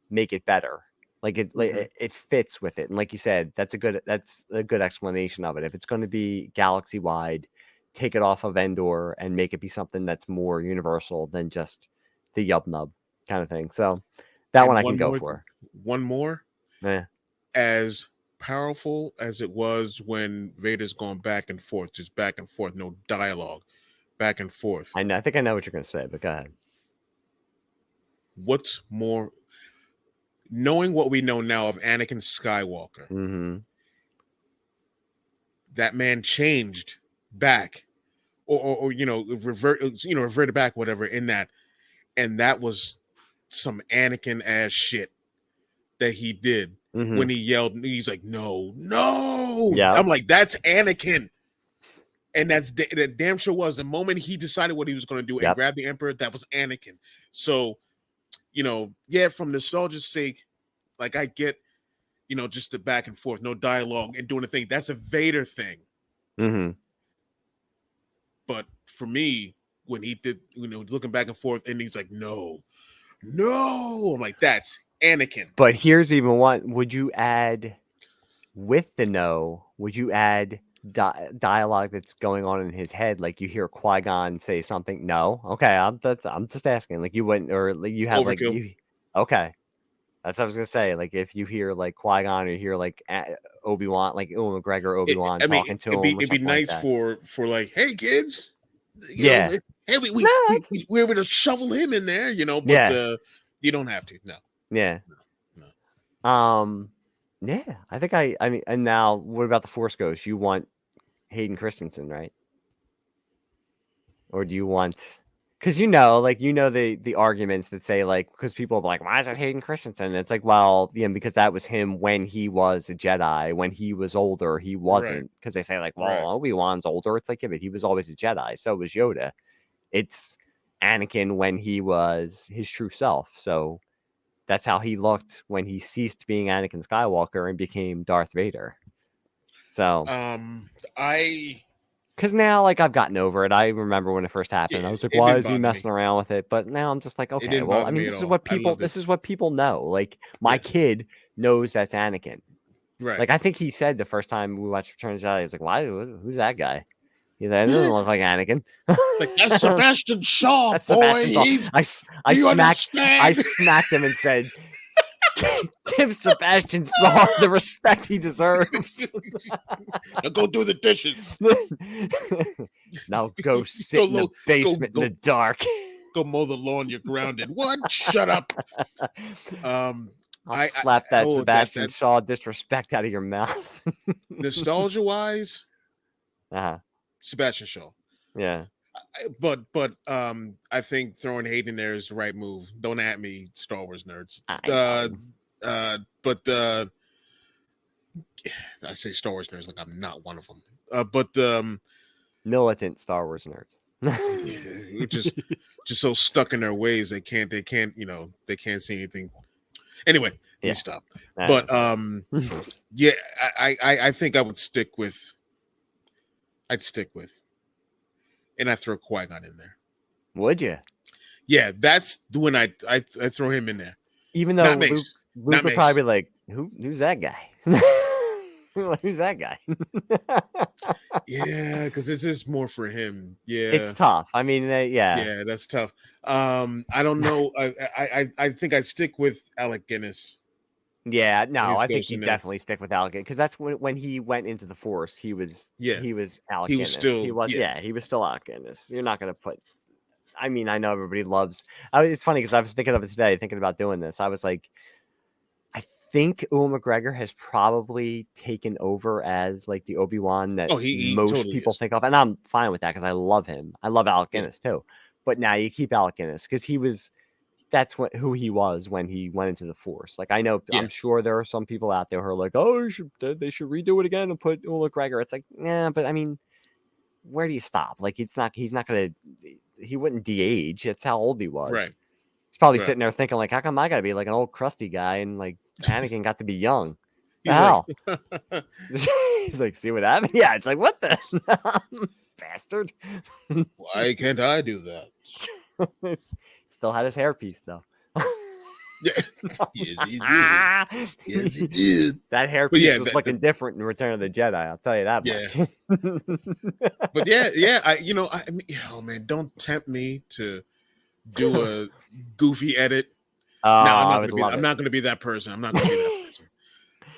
make it better. Like it fits with it. And like you said, that's a good explanation of it. If it's going to be galaxy wide, take it off of Endor and make it be something that's more universal than just the Yub Nub kind of thing. So That one I can go for. One more. Yeah. As powerful as it was when Vader's going back and forth, just back and forth, no dialogue, back and forth. I know. I think I know what you're going to say, but go ahead. What's more, knowing what we know now of Anakin Skywalker, Mm-hmm. that man changed back, or reverted back, whatever in that, and that was some Anakin ass shit that he did when he yelled. He's like, no. Yeah. I'm like, that's Anakin. And that damn sure was the moment he decided what he was going to do and grab the Emperor. That was Anakin. So, from nostalgia's sake, like I get, just the back and forth, no dialogue and doing the thing. That's a Vader thing. Mm-hmm. But for me, when he did, looking back and forth, and he's like, no, I'm like, that's Anakin. But here's even one. Would you add, with the no, would you add dialogue that's going on in his head? Like you hear Qui-Gon say something. No. Okay. I'm just asking. Like you wouldn't, or like you have Overkill. Okay. That's what I was going to say. Like if you hear like Qui-Gon or you hear like Obi-Wan, like Ewan McGregor, Obi-Wan talking to him. It'd be nice for like, hey kids. Yeah. Hey, we're able to shovel him in there, but you don't have to. No. Yeah. No. Yeah. I think I mean, and now what about the Force Ghost? You want Hayden Christensen, right? Or do you want, because the arguments that say like, because people are like, why is it Hayden Christensen? And it's like, well, because that was him when he was a Jedi. When he was older, he wasn't. Because they say like, well, Obi-Wan's older. It's like, yeah, but he was always a Jedi. So was Yoda. It's Anakin when he was his true self. So that's how he looked when he ceased being Anakin Skywalker and became Darth Vader. So, because now, like, I've gotten over it. I remember when it first happened. I was like, why is he messing around with it? But now I'm just like, okay, well, I mean, this is what people know. Like, my kid knows that's Anakin. Right. Like, I think he said the first time we watched Return of the Jedi, he's like, why? Who's that guy? He's like, it doesn't look like Anakin. Like, that's Sebastian Shaw, that's boy. I smacked him and said, give Sebastian Shaw the respect he deserves. Now go do the dishes. Now go sit in the basement in the dark. Go mow the lawn. You're grounded. What? Shut up. I'll slap that Sebastian Shaw disrespect out of your mouth. Nostalgia-wise, Sebastian Shaw. Yeah. But I think throwing Hayden in there is the right move. Don't at me, Star Wars nerds. But I say Star Wars nerds like I'm not one of them. Militant Star Wars nerds. Yeah, just so stuck in their ways they can't see anything. Anyway, let me stop. But I think I would stick with. And I throw Qui-Gon in there. Would you? Yeah, that's when I throw him in there. Even though Luke would probably be like, who's that guy? Who's that guy? Yeah, because this is more for him. Yeah, it's tough. I mean, yeah, that's tough. I don't know. I think I stick with Alec Guinness. Yeah, no, I think he'd definitely stick with Alec because that's when he went into the Force. He was Alec Guinness. He was still Alec Guinness. You're not gonna put. I mean, I know everybody loves. It's funny because I was thinking of it today, thinking about doing this. I was like, I think Ewan McGregor has probably taken over as like the Obi-Wan that most totally people think of, and I'm fine with that because I love him. I love Alec Guinness too, but now you keep Alec Guinness because that's who he was when he went into the Force. Like I know, I'm sure there are some people out there who are like, oh, they should redo it again and put Ewan McGregor. It's like, yeah, but I mean, where do you stop? Like he's not gonna. He wouldn't de-age. That's how old he was. Right. He's probably sitting there thinking, like, how come I got to be like an old crusty guy and like Anakin got to be young? Hell. He's like, see what happened? Yeah, it's like, what the bastard? Why can't I do that? Still had his hairpiece though. Yes, he did. Yes, he did. That hairpiece was looking different in Return of the Jedi. I'll tell you that much. But I mean, oh man, don't tempt me to do a goofy edit. Oh, No, I would love I'm it. not going to be that person. I'm not going to be that person.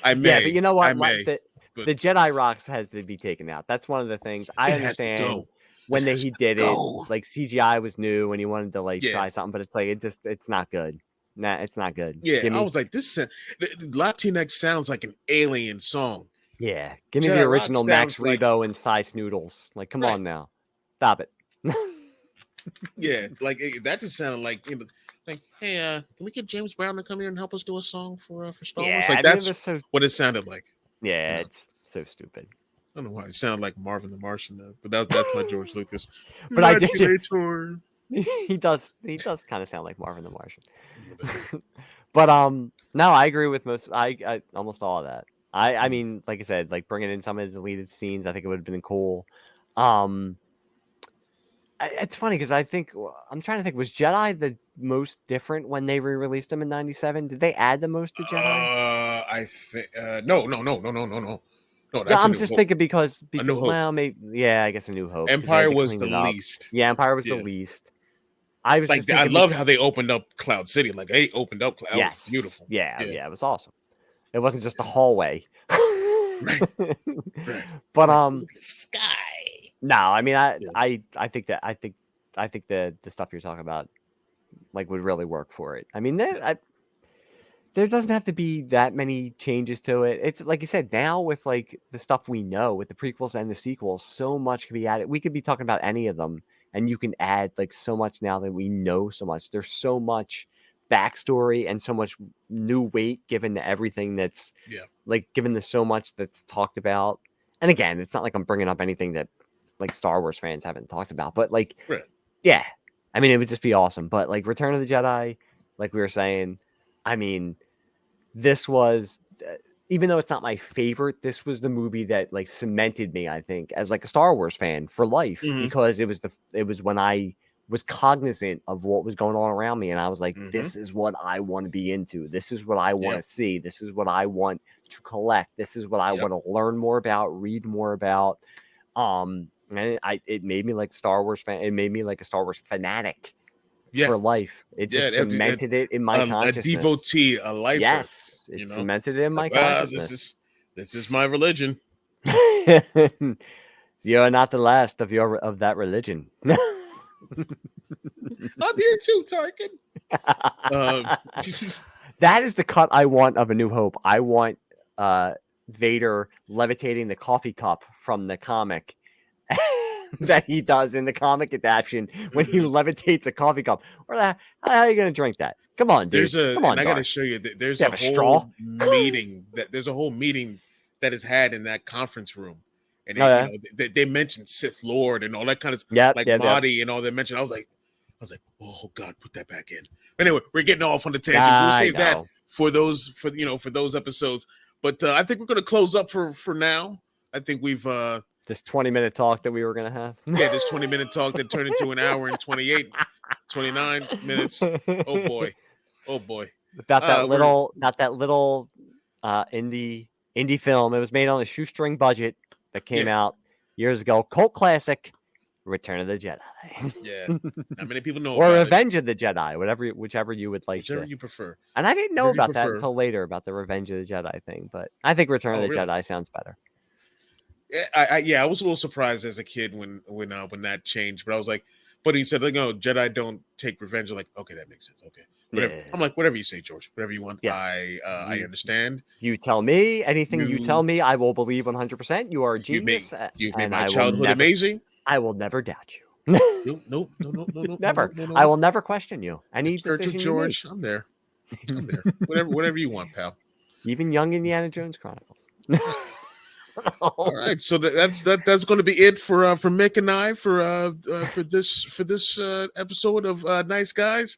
I may. Yeah, but you know what? I may. The Jedi rocks has to be taken out. That's one of the things I understand. When he did it, like CGI was new and he wanted to like try something, but it's like it's not good. Nah, it's not good. Yeah, I was like, Latinx sounds like an alien song. Yeah, give me the original Max Rebo and Cy Snoodles. Like, come on now, stop it. Yeah, like that just sounded like like, hey, can we get James Brown to come here and help us do a song for Star Wars? Like that's what it sounded like. Yeah, it's so stupid. I don't know why it sounded like Marvin the Martian, though, but that's my George Lucas. But I did. He does kind of sound like Marvin the Martian. But no, I agree with I almost all of that. I mean, like I said, like bringing in some of the deleted scenes, I think it would have been cool. It's funny because I'm trying to think, was Jedi the most different when they re-released them in '97? Did they add the most to Jedi? I think no. No, that's I'm just thinking because A New Hope. Well, maybe I guess A New Hope. Empire was the least. Yeah, Empire was the least. I was like, I loved how they opened up Cloud City. Like they opened up Cloud. Yes, beautiful. Yeah, it was awesome. It wasn't just a hallway. Right. But sky. No, I mean I think the stuff you're talking about like would really work for it. I mean there doesn't have to be that many changes to it. It's like you said, now with like the stuff we know with the prequels and the sequels, so much can be added. We could be talking about any of them and you can add like so much now that we know so much. There's so much backstory and so much new weight given to everything that's like given to so much that's talked about. And again, it's not like I'm bringing up anything that like Star Wars fans haven't talked about, but like, yeah, I mean, it would just be awesome. But like Return of the Jedi, like we were saying, I mean, this was, even though it's not my favorite, this was the movie that like cemented me, I think, as like a Star Wars fan for life, because it was when I was cognizant of what was going on around me. And I was like, this is what I want to be into. This is what I want to see. This is what I want to collect. This is what I want to learn more about, read more about. And it made me like Star Wars fan. It made me like a Star Wars fanatic for life. It just cemented it in my consciousness. A devotee, a lifer. Yes, it cemented it in my consciousness. This is my religion. You're not the last of that religion. I'm here too, Tarkin. That is the cut I want of A New Hope. I want Vader levitating the coffee cup from the comic that he does in the comic adaptation when he levitates a coffee cup. How are you going to drink that? Come on, dude. I got to show you. There's a whole meeting. There's a whole meeting that is had in that conference room. And they mentioned Sith Lord and all that kind of Mahdi and all that mentioned. I was like, oh God, put that back in. Anyway, we're getting off on the tangent. We'll save that for those episodes. But I think we're going to close up for now. I think we've this 20-minute talk that we were going to have. Yeah, this 20-minute talk that turned into an hour and 29 minutes. Oh boy. About that little indie film. It was made on a shoestring budget that came out years ago. Cult classic, Return of the Jedi. Yeah, not many people know. Or Revenge of the Jedi, whichever you would like. Whichever you prefer. And I didn't know about that until later, about the Revenge of the Jedi thing. But I think Return of the Jedi sounds better. Yeah, I was a little surprised as a kid when that changed, but I was like, but he said, like, no, Jedi don't take revenge. I'm like, okay, that makes sense. Okay. Whatever. Yeah. I'm like, whatever you say, George. Whatever you want. Yes. I understand. You tell me anything. You tell me, I will believe 100%. You are a genius. You've made my childhood amazing. I will never doubt you. No. Never. I will never question you. Any decision George, I'm there. Whatever you want, pal. Even Young Indiana Jones Chronicles. All right, so that's going to be it for Mick and I for this episode of Nice Guys.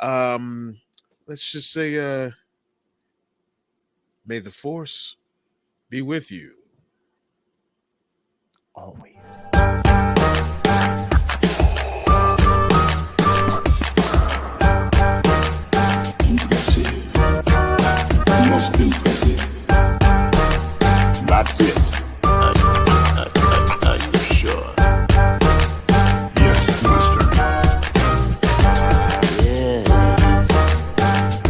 Let's just say, may the Force be with you always. Impressive. Most impressive.